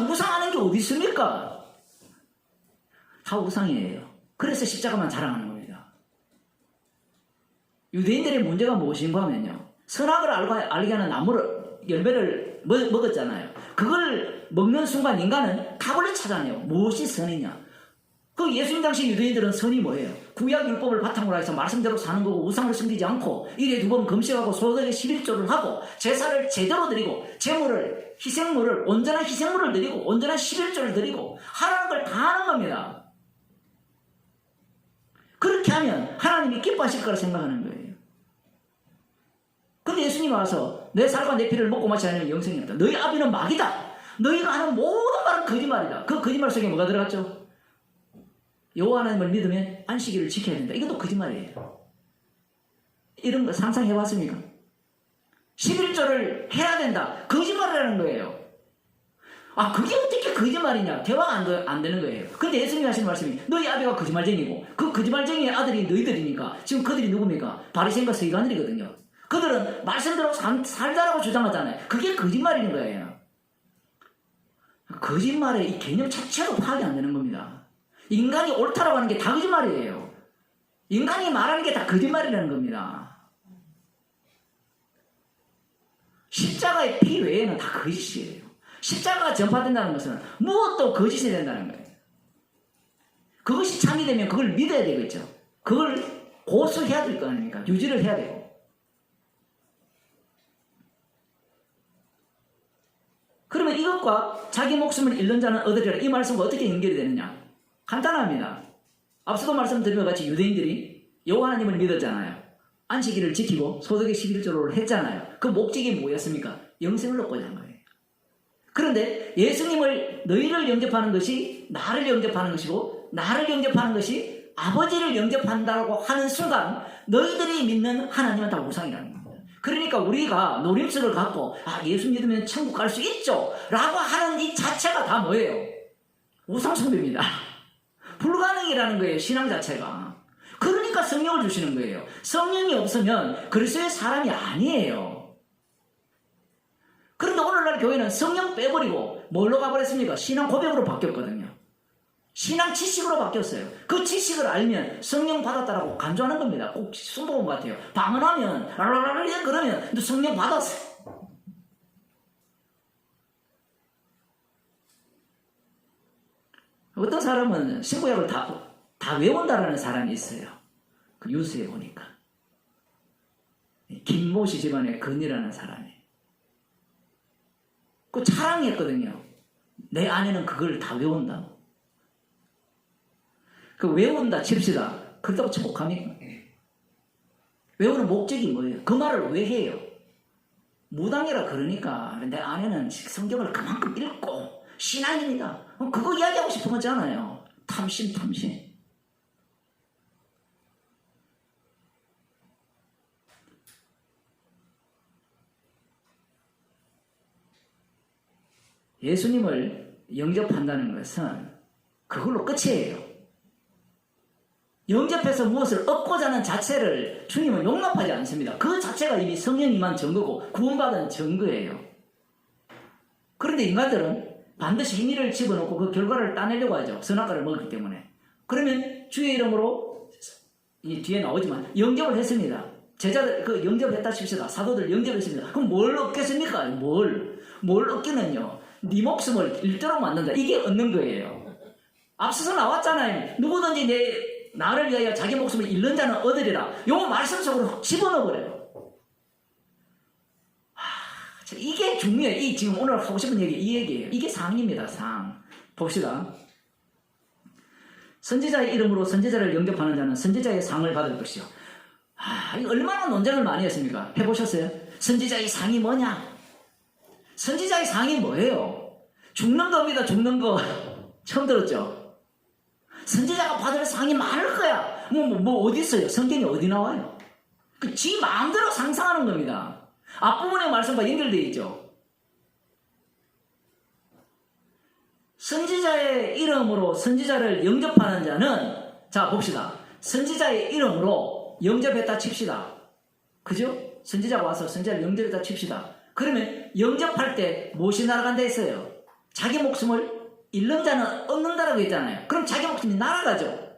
우상하는 게 어디 있습니까? 다 우상이에요. 그래서 십자가만 자랑하는 겁니다. 유대인들의 문제가 무엇인가 하면요. 선악을 알게 하는 나무를, 열매를 먹었잖아요. 그걸 먹는 순간 인간은 답을 찾아내요. 무엇이 선이냐? 그 예수님 당시 유대인들은 선이 뭐예요? 구약 율법을 바탕으로 해서 말씀대로 사는 거고 우상을 숨기지 않고 일에 2번 금식하고 소득의 11조를 하고 제사를 제대로 드리고 제물을 희생물을 온전한 희생물을 드리고 온전한 11조를 드리고 하라는 걸 다 하는 겁니다. 그렇게 하면 하나님이 기뻐하실 거라 생각하는 거예요. 근데 예수님이 와서 내 살과 내 피를 먹고 마시지 않으면 영생이 없다. 너희 아비는 마귀다. 너희가 하는 모든 말은 거짓말이다. 그 거짓말 속에 뭐가 들어갔죠? 여호와 하나님을 믿으면 안식일을 지켜야 된다. 이것도 거짓말이에요. 이런 거 상상해봤습니까? 11조를 해야 된다. 거짓말이라는 거예요. 그게 어떻게 거짓말이냐? 대화가 안 되는 거예요. 근데 예수님이 하시는 말씀이 너희 아비가 거짓말쟁이고 그 거짓말쟁이의 아들이 너희들이니까 지금 그들이 누굽니까? 바리새인과 서기관들이거든요. 그들은 말씀대로 살자라고 주장하잖아요. 그게 거짓말인 거예요. 거짓말의 이 개념 자체도 파악이 안 되는 겁니다. 인간이 옳다라고 하는 게 다 거짓말이에요. 인간이 말하는 게 다 거짓말이라는 겁니다. 십자가의 피 외에는 다 거짓이에요. 십자가가 전파된다는 것은 무엇도 거짓이 된다는 거예요. 그것이 참이 되면 그걸 믿어야 되겠죠. 그걸 고수해야 될 거 아닙니까? 유지를 해야 되고. 그러면 이것과 자기 목숨을 잃는 자는 얻으리라 이 말씀과 어떻게 연결이 되느냐? 간단합니다. 앞서도 말씀드린 것 같이 유대인들이 여호와 하나님을 믿었잖아요. 안식일을 지키고 소득의 11조를 했잖아요. 그 목적이 뭐였습니까? 영생을 얻고자 한 거예요. 그런데 예수님을 너희를 영접하는 것이 나를 영접하는 것이고 나를 영접하는 것이 아버지를 영접한다고 하는 순간 너희들이 믿는 하나님은 다 우상이라는 겁니다. 그러니까 우리가 노림수를 갖고 예수 믿으면 천국 갈 수 있죠 라고 하는 이 자체가 다 뭐예요? 우상숭배입니다. 불가능이라는 거예요. 신앙 자체가. 그러니까 성령을 주시는 거예요. 성령이 없으면 그리스도의 사람이 아니에요. 그런데 오늘날 교회는 성령 빼버리고 뭘로 가버렸습니까? 신앙 고백으로 바뀌었거든요. 신앙 지식으로 바뀌었어요. 그 지식을 알면 성령 받았다라고 간주하는 겁니다. 꼭 순복음 같아요. 방언하면 랄랄랄 그러면 너 성령 받았어. 어떤 사람은 신구약을 다 외운다라는 사람이 있어요. 그 뉴스에 보니까. 김모씨 집안의 건이라는 사람이. 그 자랑했거든요. 내 아내는 그걸 다 외운다고. 그 외운다 칩시다. 그렇다고 천국합니까? 외우는 목적이 뭐예요? 그 말을 왜 해요? 무당이라 그러니까 내 아내는 성경을 그만큼 읽고 신앙입니다. 그거 이야기하고 싶은 거잖아요. 탐심. 예수님을 영접한다는 것은 그걸로 끝이에요. 영접해서 무엇을 얻고자 하는 자체를 주님은 용납하지 않습니다. 그 자체가 이미 성령이만 증거고 구원받은 증거예요. 그런데 인간들은 반드시 행위를 집어넣고 그 결과를 따내려고 하죠. 선악과를 먹었기 때문에. 그러면 주의 이름으로 이 뒤에 나오지만 영접을 했습니다. 제자들 그 영접했다 칩시다. 사도들 영접했습니다. 그럼 뭘 얻겠습니까? 뭘 얻기는요. 네 목숨을 일대로 만든다. 이게 얻는 거예요. 앞서서 나왔잖아요. 누구든지 나를 위하여 자기 목숨을 잃는 자는 얻으리라. 요 말씀 속으로 집어넣어버려요. 이게 중요해요. 이 지금 오늘 하고 싶은 얘기 이 얘기예요. 이게 상입니다. 상. 봅시다. 선지자의 이름으로 선지자를 영접하는 자는 선지자의 상을 받을 것이요. 이거 얼마나 논쟁을 많이 했습니까? 해보셨어요? 선지자의 상이 뭐냐? 선지자의 상이 뭐예요? 죽는 겁니다. 죽는 거. 처음 들었죠? 선지자가 받을 상이 많을 거야. 뭐 어디 있어요? 성경이 어디 나와요? 지 마음대로 상상하는 겁니다. 앞부분의 말씀과 연결되어 있죠. 선지자의 이름으로 선지자를 영접하는 자는 자 봅시다. 선지자의 이름으로 영접했다 칩시다. 그죠? 선지자가 와서 선지자를 영접했다 칩시다. 그러면 영접할 때 무엇이 날아간다 했어요? 자기 목숨을 잃는 자는 얻는다라고 했잖아요. 그럼 자기 목숨이 날아가죠.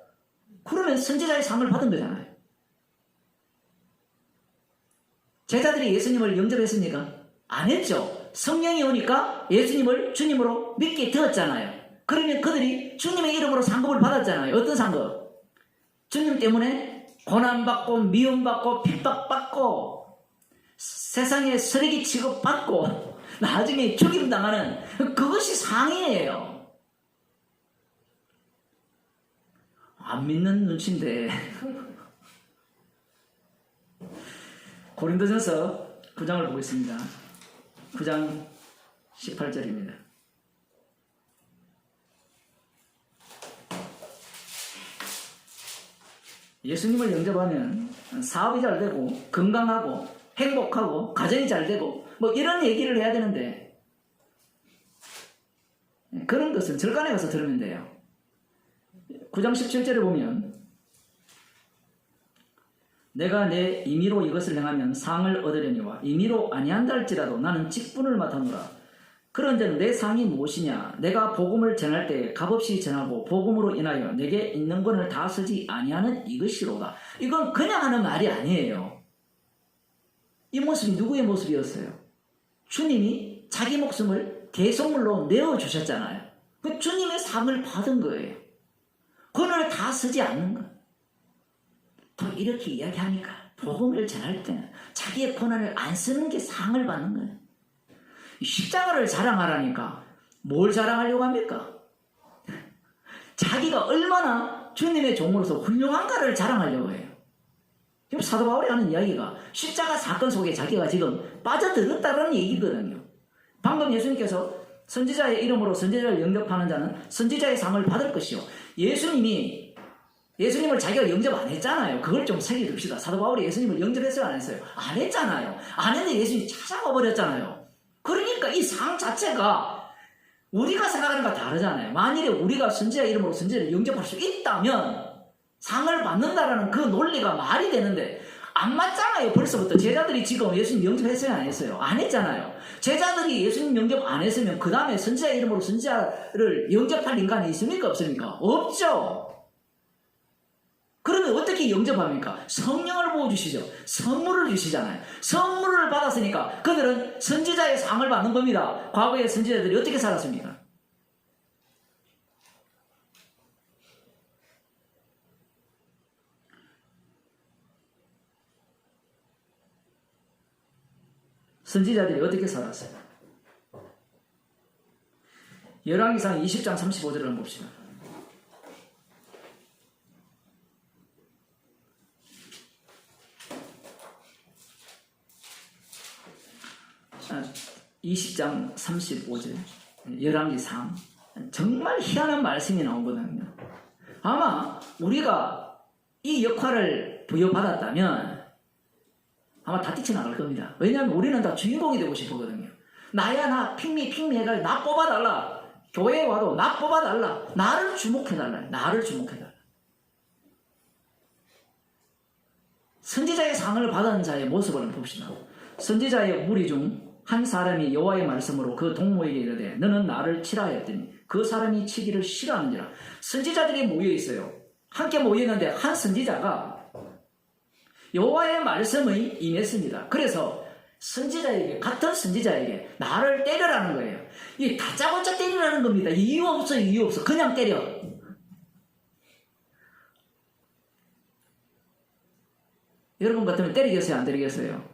그러면 선지자의 상을 받은 거잖아요. 제자들이 예수님을 영접했습니까? 안 했죠. 성령이 오니까 예수님을 주님으로 믿게 되었잖아요. 그러면 그들이 주님의 이름으로 상급을 받았잖아요. 어떤 상급? 주님 때문에 고난받고 미움받고 핍박받고 세상에 쓰레기 취급받고 나중에 죽임당하는 그것이 상이에요. 안 믿는 눈치인데. 고린도전서 9장을 보겠습니다. 9장 18절입니다. 예수님을 영접하면 사업이 잘 되고 건강하고 행복하고 가정이 잘 되고 뭐 이런 얘기를 해야 되는데 그런 것은 절간에 가서 들으면 돼요. 9장 17절에 보면 내가 내 임의로 이것을 행하면 상을 얻으려니와 임의로 아니한다 할지라도 나는 직분을 맡아노라. 그런즉 내 상이 무엇이냐? 내가 복음을 전할 때 값없이 전하고 복음으로 인하여 내게 있는 것을 다 쓰지 아니하는 이것이로다. 이건 그냥 하는 말이 아니에요. 이 모습이 누구의 모습이었어요? 주님이 자기 목숨을 대속물로 내어주셨잖아요. 그 주님의 상을 받은 거예요. 그걸 다 쓰지 않는 거. 또 이렇게 이야기하니까 복음을 전할 때는 자기의 고난을 안 쓰는 게 상을 받는 거예요. 십자가를 자랑하라니까 뭘 자랑하려고 합니까? 자기가 얼마나 주님의 종으로서 훌륭한가를 자랑하려고 해요. 지금 사도 바울이 하는 이야기가 십자가 사건 속에 자기가 지금 빠져들었다는 얘기거든요. 방금 예수님께서 선지자의 이름으로 선지자를 영접하는 자는 선지자의 상을 받을 것이요. 예수님을 자기가 영접 안 했잖아요. 그걸 좀 새겨둡시다. 사도 바울이 예수님을 영접했어요? 안 했어요? 안 했잖아요. 안 했는데 예수님이 찾아가 버렸잖아요. 그러니까 이 상 자체가 우리가 생각하는 것과 다르잖아요. 만일에 우리가 선지자 이름으로 선지자를 영접할 수 있다면 상을 받는다라는 그 논리가 말이 되는데 안 맞잖아요. 벌써부터 제자들이 지금 예수님 영접했어요? 안 했어요? 안 했잖아요. 제자들이 예수님 영접 안 했으면 그 다음에 선지자 이름으로 선지자를 영접할 인간이 있습니까? 없습니까? 없죠. 그러면 어떻게 영접합니까? 성령을 부어주시죠. 선물을 주시잖아요. 선물을 받았으니까 그들은 선지자의 상을 받는 겁니다. 과거의 선지자들이 어떻게 살았습니까? 선지자들이 어떻게 살았어요? 열왕기상 20장 35절을 한번 봅시다. 아, 20장 35절 열왕기상 정말 희한한 말씀이 나오거든요. 아마 우리가 이 역할을 부여받았다면 아마 다 뛰쳐나갈 겁니다. 왜냐하면 우리는 다 주인공이 되고 싶거든요. 나야 나 핑미 해가지고 나 뽑아달라. 교회에 와도 나 뽑아달라. 나를 주목해달라. 나를 주목해달라. 선지자의 상을 받은 자의 모습을 봅시다. 선지자의 무리 중 한 사람이 여호와의 말씀으로 그 동무에게 이르되 너는 나를 치라 하였더니 그 사람이 치기를 싫어하는지라. 선지자들이 모여있어요. 함께 모였는데 한 선지자가 여호와의 말씀에 임했습니다. 그래서 선지자에게, 같은 선지자에게 나를 때려라는 거예요. 이 다짜고짜 때리라는 겁니다. 이유 없어, 이유 없어. 그냥 때려. 여러분 같으면 때리겠어요, 안 때리겠어요?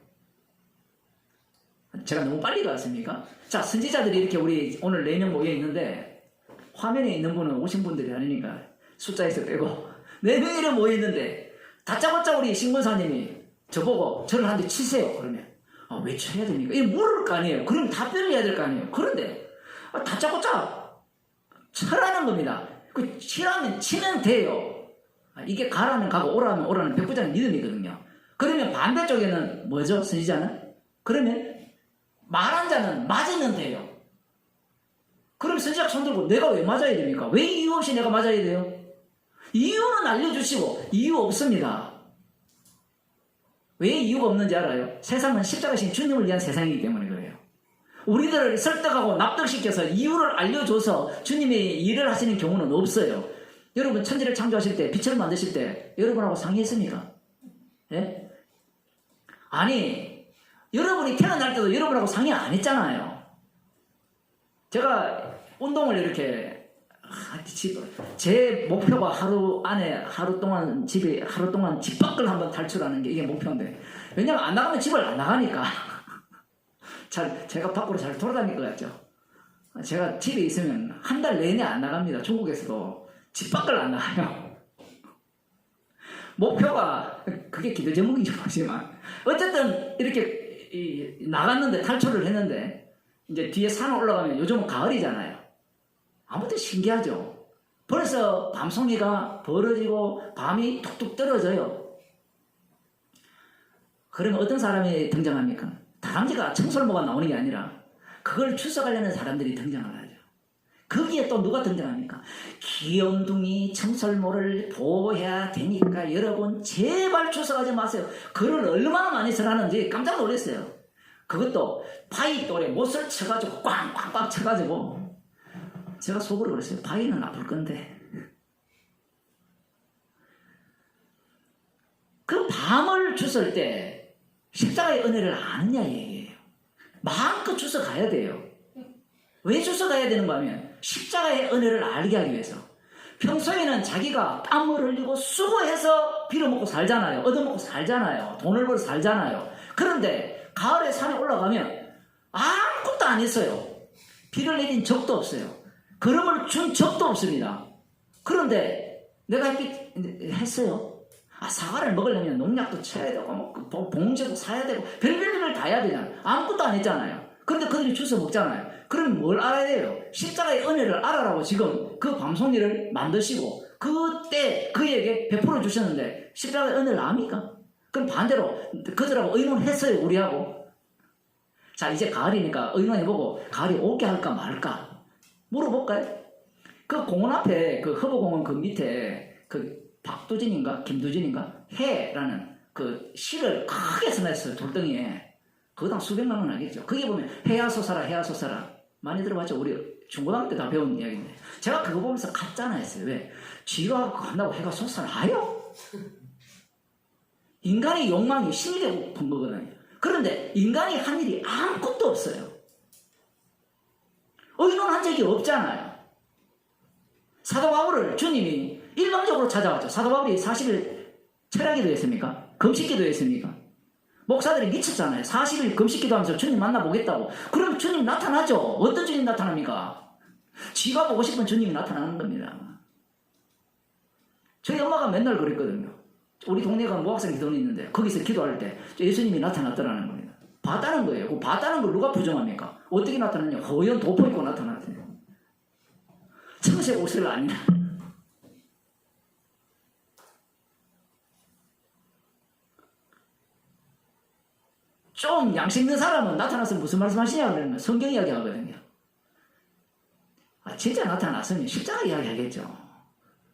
제가 너무 빨리 갔습니까? 자, 선지자들이 이렇게 우리 오늘 4명 모여 있는데 화면에 있는 분은 오신 분들이 아니니까 숫자에서 빼고 4명이나 모여 있는데 다짜고짜 우리 신문사님이 저보고 저를 한 대 치세요. 그러면 왜 쳐야 됩니까? 이거 물을 거 아니에요. 그럼 답변을 해야 될 거 아니에요. 그런데 다짜고짜 쳐라는 겁니다. 그 치라면 치면 돼요. 이게 가라면 가고 오라면 오라는 백부장의 믿음이거든요. 그러면 반대쪽에는 뭐죠? 선지자는? 그러면 말한 자는 맞으면 돼요. 그럼 선지자가 손들고 내가 왜 맞아야 됩니까? 왜 이유 없이 내가 맞아야 돼요? 이유는 알려주시고 이유 없습니다. 왜 이유가 없는지 알아요? 세상은 십자가신 주님을 위한 세상이기 때문에 그래요. 우리들을 설득하고 납득시켜서 이유를 알려줘서 주님이 일을 하시는 경우는 없어요. 여러분 천지를 창조하실 때, 빛을 만드실 때 여러분하고 상의했습니까? 예? 아니, 여러분이 태어날 때도 여러분하고 상의 안 했잖아요. 제가 운동을 이렇게 제 목표가 하루 동안 집 밖을 한번 탈출하는 게 이게 목표인데, 왜냐면 안 나가면 집을 안 나가니까 제가 밖으로 잘 돌아다닐 것 같죠. 제가 집에 있으면 한 달 내내 안 나갑니다. 중국에서도 집 밖을 안 나가요. 목표가 그게 기도 제목인지 모르지만 어쨌든 이렇게 나갔는데, 탈출을 했는데, 이제 뒤에 산 올라가면 요즘은 가을이잖아요. 아무튼 신기하죠. 벌써 밤송이가 벌어지고 밤이 툭툭 떨어져요. 그러면 어떤 사람이 등장합니까? 다람쥐가 청설모가 나오는 게 아니라 그걸 추석하려는 사람들이 등장을 하죠. 거기에 또 누가 등장합니까? 귀염둥이 청설모를 보호해야 되니까 여러분 제발 추석하지 마세요. 글을 얼마나 많이 써놨는지 깜짝 놀랐어요. 그것도 바위돌에 못을 쳐가지고 꽝꽝꽝 쳐가지고, 제가 속으로 그랬어요. 바위는 아플 건데. 그 밤을 주설 때 십자가의 은혜를 아느냐 얘기예요. 마음껏 주서 가야 돼요. 왜 주서 가야 되는가 하면 십자가의 은혜를 알게 하기 위해서. 평소에는 자기가 땀을 흘리고 수고해서 빌어먹고 살잖아요. 얻어먹고 살잖아요. 돈을 벌어 살잖아요. 그런데 가을에 산에 올라가면 아무것도 안 했어요. 비를 내린 적도 없어요. 걸음을 준 적도 없습니다. 그런데 내가 이렇게 했어요. 사과를 먹으려면 농약도 쳐야 되고, 봉지도 사야 되고, 별별일을 다 해야 되잖아요. 아무것도 안 했잖아요. 그런데 그들이 주워 먹잖아요. 그럼 뭘 알아야 돼요? 십자가의 은혜를 알아라고 지금 그 밤송이를 만드시고, 그때 그에게 베풀어 주셨는데, 십자가의 은혜를 압니까? 그럼 반대로 그들하고 의논했어요, 우리하고. 자, 이제 가을이니까 의논해보고, 가을이 오게 할까 말까 물어볼까요? 그 공원 앞에, 그 허브공원 그 밑에 그 박두진인가 김두진인가 해라는 그 시를 크게 써놨어요. 돌덩이에. 그거당 수백만 원 하겠죠. 거기 보면 해야 솟아라 해야 솟아라 많이 들어봤죠. 우리 중고등학교 때 다 배운 이야기인데, 제가 그거 보면서 가짜나 했어요. 왜? 쥐가 간다고 해가 솟아나요? 인간의 욕망이 신이 되고 본 거거든요. 그런데 인간이 한 일이 아무것도 없어요. 의논한 적이 없잖아요. 사도 바울을 주님이 일방적으로 찾아왔죠. 사도 바울이 40일 철야기도 했습니까? 금식기도 했습니까? 목사들이 미쳤잖아요. 40일 금식기도 하면서 주님 만나보겠다고. 그럼 주님 나타나죠. 어떤 주님 나타납니까? 지가 보고 싶은 주님이 나타나는 겁니다. 저희 엄마가 맨날 그랬거든요. 우리 동네가 모학생 기도원이 있는데 거기서 기도할 때 예수님이 나타났더라는 겁니다. 봤다는 거예요. 그 봤다는 걸 누가 부정합니까? 어떻게 나타났냐? 허연 도포 입고 나타났대요. 청색 옷을 아니라. 좀 양심 있는 사람은 나타나서 무슨 말씀 하시냐 그러면 성경 이야기 하거든요. 진짜 나타났으면 십자가 이야기 하겠죠.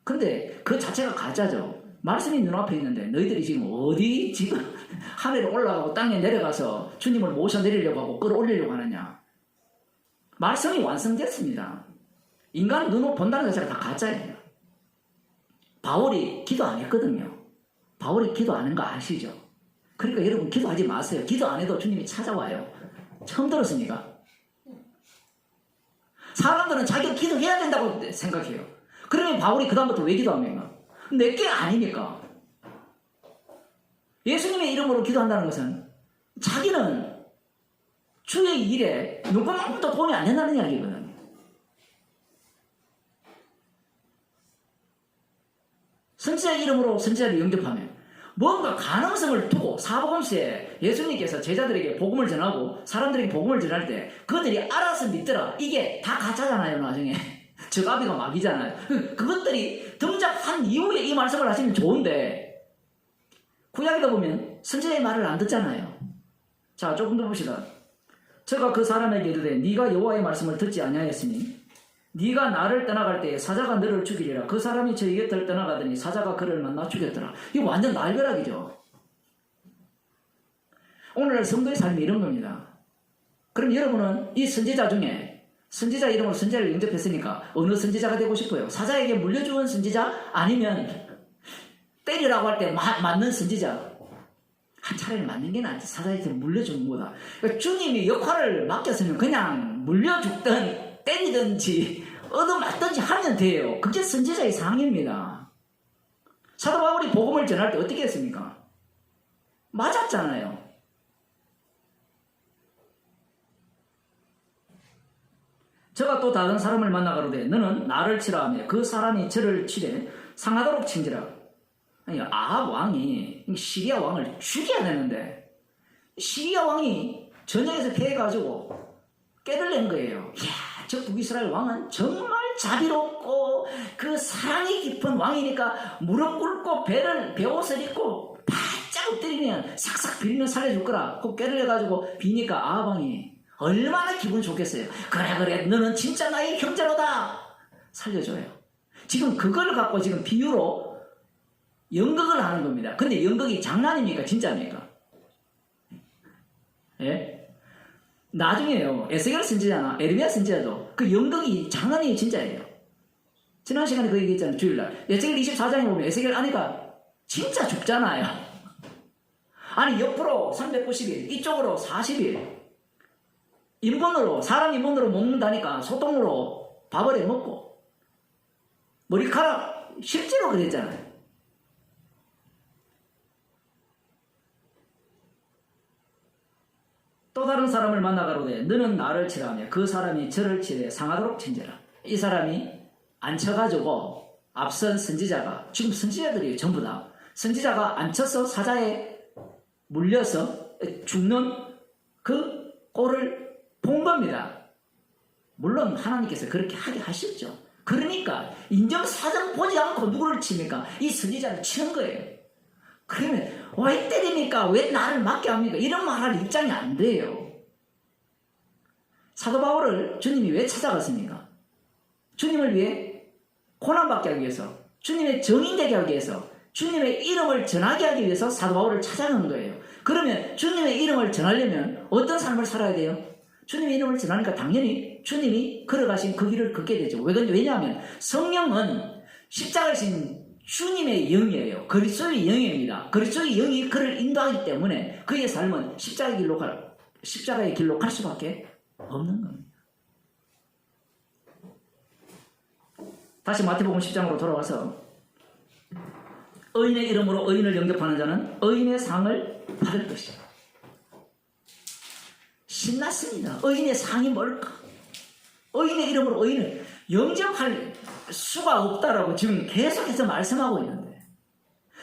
근데 그 자체가 가짜죠. 말씀이 눈앞에 있는데 너희들이 지금 어디 지금 하늘에 올라가고 땅에 내려가서 주님을 모셔 내리려고 하고 끌어올리려고 하느냐. 말씀이 완성됐습니다. 인간은 눈으로 본다는 자체가 다 가짜예요. 바울이 기도 안 했거든요. 바울이 기도 안 한 거 아시죠? 그러니까 여러분 기도하지 마세요. 기도 안 해도 주님이 찾아와요. 처음 들었습니까? 사람들은 자기가 기도해야 된다고 생각해요. 그러면 바울이 그 다음부터 왜 기도합니까? 내게 아니니까. 예수님의 이름으로 기도한다는 것은 자기는 주의 일에 누구만큼도 도움이 안 된다는 이야기거든요. 선지자의 이름으로 선지자를 영접하면 뭔가 가능성을 두고 사복음서에 예수님께서 제자들에게 복음을 전하고 사람들에게 복음을 전할 때 그들이 알아서 믿더라. 이게 다 가짜잖아요. 나중에 저가비가 막이잖아요. 그것들이 등장한 이후에 이 말씀을 하시면 좋은데 구약에다 보면 선지자의 말을 안 듣잖아요. 자, 조금 더 봅시다. 저가 그 사람에게 이르되 네가 여호와의 말씀을 듣지 아니하였으니 네가 나를 떠나갈 때에 사자가 너를 죽이리라. 그 사람이 저희 곁을 떠나가더니 사자가 그를 만나 죽였더라. 이거 완전 날벼락이죠. 오늘날 성도의 삶이 이런 겁니다. 그럼 여러분은 이 선지자 중에 선지자 이름으로 선지자를 영접했으니까 어느 선지자가 되고 싶어요? 사자에게 물려주는 선지자 아니면 때리라고 할 때 맞는 선지자? 차라리 맞는 게 낫지. 사자에게 물려주는 거다. 그러니까 주님이 역할을 맡겼으면 그냥 물려죽든 때리든지 얻어맞든지 하면 돼요. 그게 선지자의 상입니다. 사도 바울이 복음을 전할 때 어떻게 했습니까? 맞았잖아요. 저가 또 다른 사람을 만나 가로되 너는 나를 치라 하며 그 사람이 저를 치되 상하도록 친지라. 아니, 아합 왕이 시리아 왕을 죽여야 되는데 시리아 왕이 전쟁에서 패해가지고 깨를 낸 거예요. 이야, 저 북이스라엘 왕은 정말 자비롭고 그 사랑이 깊은 왕이니까 무릎 꿇고 베옷을 입고 바짝 엎드리면 싹싹 비리면 살려줄 거라. 그 깨를 내가지고 비니까 아합 왕이 얼마나 기분 좋겠어요. 그래 너는 진짜 나의 형제로다. 살려줘요. 지금 그걸 갖고 지금 비유로 연극을 하는 겁니다. 근데 연극이 장난입니까? 진짜입니까? 예? 나중에요. 에스겔 선지자나 에르미야 선지자도 그 연극이 장난이 진짜예요. 지난 시간에 그 얘기했잖아요. 주일날. 에스겔 24장에 보면 에스겔 아내가 진짜 죽잖아요. 아니 옆으로 390일 이쪽으로 40일 인본으로 사람 인본으로 먹는다니까 소똥으로 밥을 해먹고 머리카락 실제로 그랬잖아요. 또 다른 사람을 만나 가로되 너는 나를 치라하며 그 사람이 저를 치되 상하도록 친지라. 이 사람이 안 쳐가지고 앞선 선지자가 지금 선지자들이 전부 다 선지자가 안 쳐서 사자에 물려서 죽는 그 꼴을 본 겁니다. 물론 하나님께서 그렇게 하게 하셨죠. 그러니까 인정사정 보지 않고 누구를 칩니까? 이 선지자를 치는 거예요. 그러면 왜 때립니까? 왜 나를 맞게 합니까? 이런 말할 입장이 안 돼요. 사도 바울을 주님이 왜 찾아갔습니까? 주님을 위해 고난받게 하기 위해서, 주님의 정인되게 하기 위해서, 주님의 이름을 전하게 하기 위해서 사도 바울을 찾아간 거예요. 그러면 주님의 이름을 전하려면 어떤 삶을 살아야 돼요? 주님의 이름을 전하니까 당연히 주님이 걸어가신 그 길을 걷게 되죠. 왜냐하면 성령은 십자가에 신 주님의 영이에요. 그리스도의 영입니다. 그리스도의 영이 그를 인도하기 때문에 그의 삶은 십자가의 길로 갈 수밖에 없는 겁니다. 다시 마태복음 10장으로 돌아와서 의인의 이름으로 의인을 영접하는 자는 의인의 상을 받을 것이다. 신났습니다. 의인의 상이 뭘까? 의인의 이름으로 의인을 영접할 수가 없다라고 지금 계속해서 말씀하고 있는데,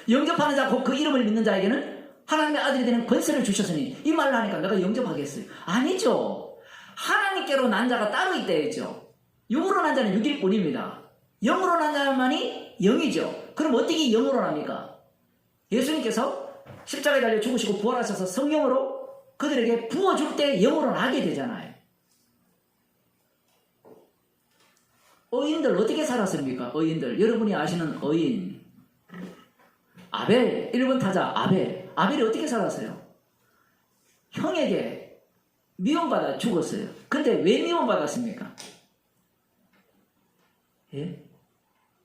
영접하는 자, 곧 그 이름을 믿는 자에게는 하나님의 아들이 되는 권세를 주셨으니, 이 말을 하니까 내가 영접하겠어요? 아니죠. 하나님께로 난 자가 따로 있다했죠. 육으로 난 자는 육일 뿐입니다. 영으로 난 자만이 영이죠. 그럼 어떻게 영으로 납니까? 예수님께서 십자가에 달려 죽으시고 부활하셔서 성령으로 그들에게 부어줄 때 영으로 나게 되잖아요. 의인들 어떻게 살았습니까? 의인들, 여러분이 아시는 의인 아벨, 1번 타자 아벨이 어떻게 살았어요? 형에게 미움받아 죽었어요. 근데 왜 미움받았습니까? 예?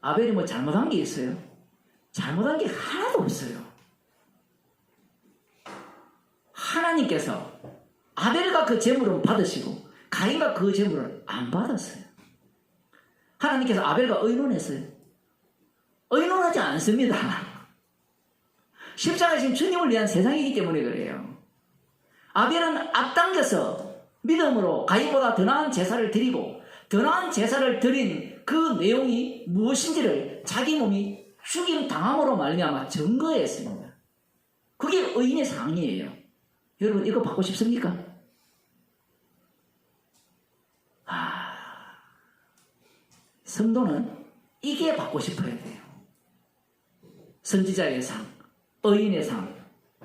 아벨이 뭐 잘못한 게 있어요? 잘못한 게 하나도 없어요. 하나님께서 아벨과 그 제물은 받으시고 가인과 그 제물을 안 받았어요. 하나님께서 아벨과 의논했어요? 의논하지 않습니다. 십자가에 지금 주님을 위한 세상이기 때문에 그래요. 아벨은 앞당겨서 믿음으로 가인보다 더 나은 제사를 드리고, 더 나은 제사를 드린 그 내용이 무엇인지를 자기 몸이 죽임 당함으로 말미암아 증거했습니다. 그게 의인의 상이에요. 여러분 이거 받고 싶습니까? 성도는 이게 받고 싶어야 돼요. 선지자의 상, 의인의 상.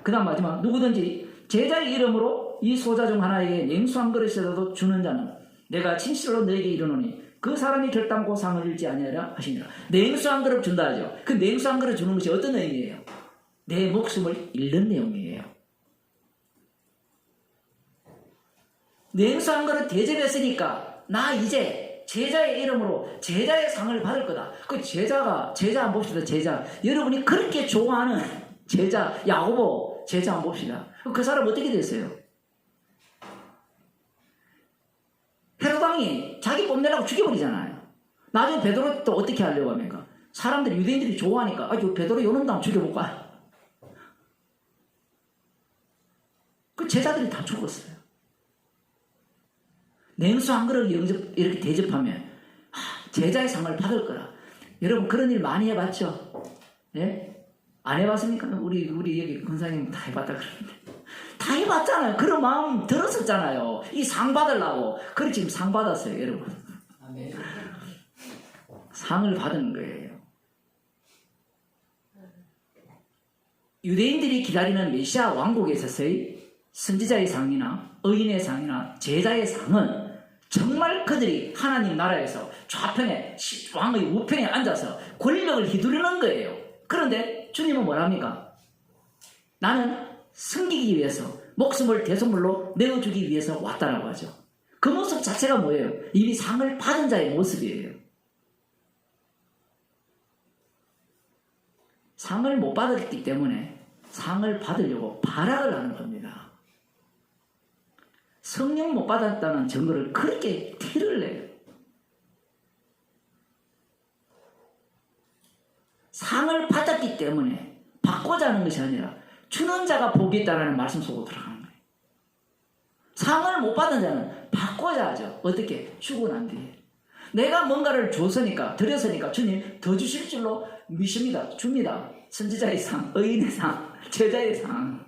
그 다음 마지막, 누구든지 제자의 이름으로 이 소자 중 하나에게 냉수 한 그릇이라도 주는 자는 내가 진실로 너에게 이르노니 그 사람이 결단코 상을 잃지 아니하리라 하시니라. 냉수 한 그릇 준다 하죠. 그 냉수 한 그릇 주는 것이 어떤 의미예요? 내 목숨을 잃는 내용이에요. 냉수한 거를 대접했으니까 나 이제 제자의 이름으로 제자의 상을 받을 거다. 그 제자 한번 봅시다. 제자. 여러분이 그렇게 좋아하는 제자 야고보 제자 한번 봅시다. 그 사람 어떻게 됐어요? 헤로당이 자기 뽐내려고 죽여버리잖아요. 나중에 베드로 또 어떻게 하려고 합니까? 사람들이 유대인들이 좋아하니까 베드로 요놈도 한번 죽여볼까? 그 제자들이 다 죽었어요. 냉수 한 그릇 이렇게 대접하면 제자의 상을 받을 거라. 여러분 그런 일 많이 해봤죠? 예? 안 해봤습니까? 우리 여기 권사님 다 해봤다 그러는데 다 해봤잖아요. 그런 마음 들었었잖아요. 이 상 받으려고. 그래 지금 상 받았어요, 여러분. 아멘. 상을 받은 거예요. 유대인들이 기다리는 메시아 왕국에서의 선지자의 상이나 의인의 상이나 제자의 상은 정말 그들이 하나님 나라에서 좌편에 왕의 우편에 앉아서 권력을 휘두르는 거예요. 그런데 주님은 뭐랍니까? 나는 섬기기 위해서 목숨을 대속물로 내어주기 위해서 왔다라고 하죠. 그 모습 자체가 뭐예요? 이미 상을 받은 자의 모습이에요. 상을 못 받았기 때문에 상을 받으려고 발악을 하는 겁니다. 성령 못 받았다는 증거를 그렇게 티를 내요. 상을 받았기 때문에 받고자 하는 것이 아니라 주는 자가 복이 있다는 말씀 속으로 들어가는 거예요. 상을 못 받은 자는 받고자 하죠. 어떻게? 주고 난 뒤에. 내가 뭔가를 줬으니까, 드렸으니까 주님 더 주실 줄로 믿습니다. 줍니다. 선지자의 상, 의인의 상, 제자의 상.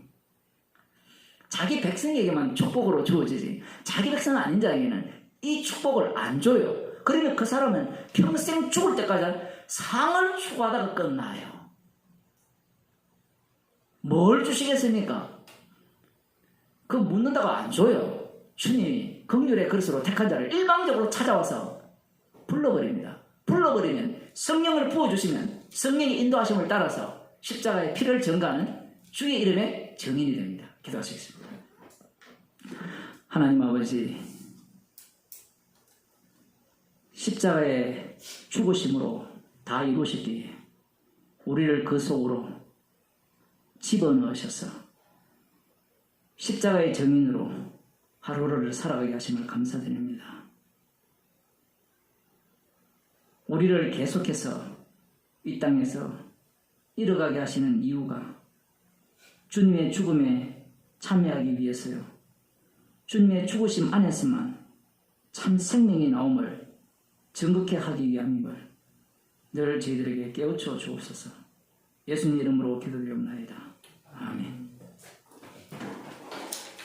자기 백성에게만 축복으로 주어지지 자기 백성 아닌 자에게는 이 축복을 안 줘요. 그러면 그 사람은 평생 죽을 때까지 상을 추구하다가 끝나요. 뭘 주시겠습니까? 그 묻는다고 안 줘요. 주님이 긍휼의 그릇으로 택한 자를 일방적으로 찾아와서 불러버립니다. 불러버리면 성령을 부어주시면 성령의 인도하심을 따라서 십자가의 피를 전가하는 주의 이름의 증인이 됩니다. 기도하시겠습니다. 하나님 아버지, 십자가의 죽으심으로 다 이루시기에 우리를 그 속으로 집어넣으셔서 십자가의 증인으로 하루를 살아가게 하심을 감사드립니다. 우리를 계속해서 이 땅에서 이뤄가게 하시는 이유가 주님의 죽음에 참여하기 위해서요. 주님의 죽으심 안에서만 참 생명이 나옴을 증거케 하기 위함임을 늘 저희들에게 깨우쳐 주옵소서. 예수님 이름으로 기도드리옵나이다.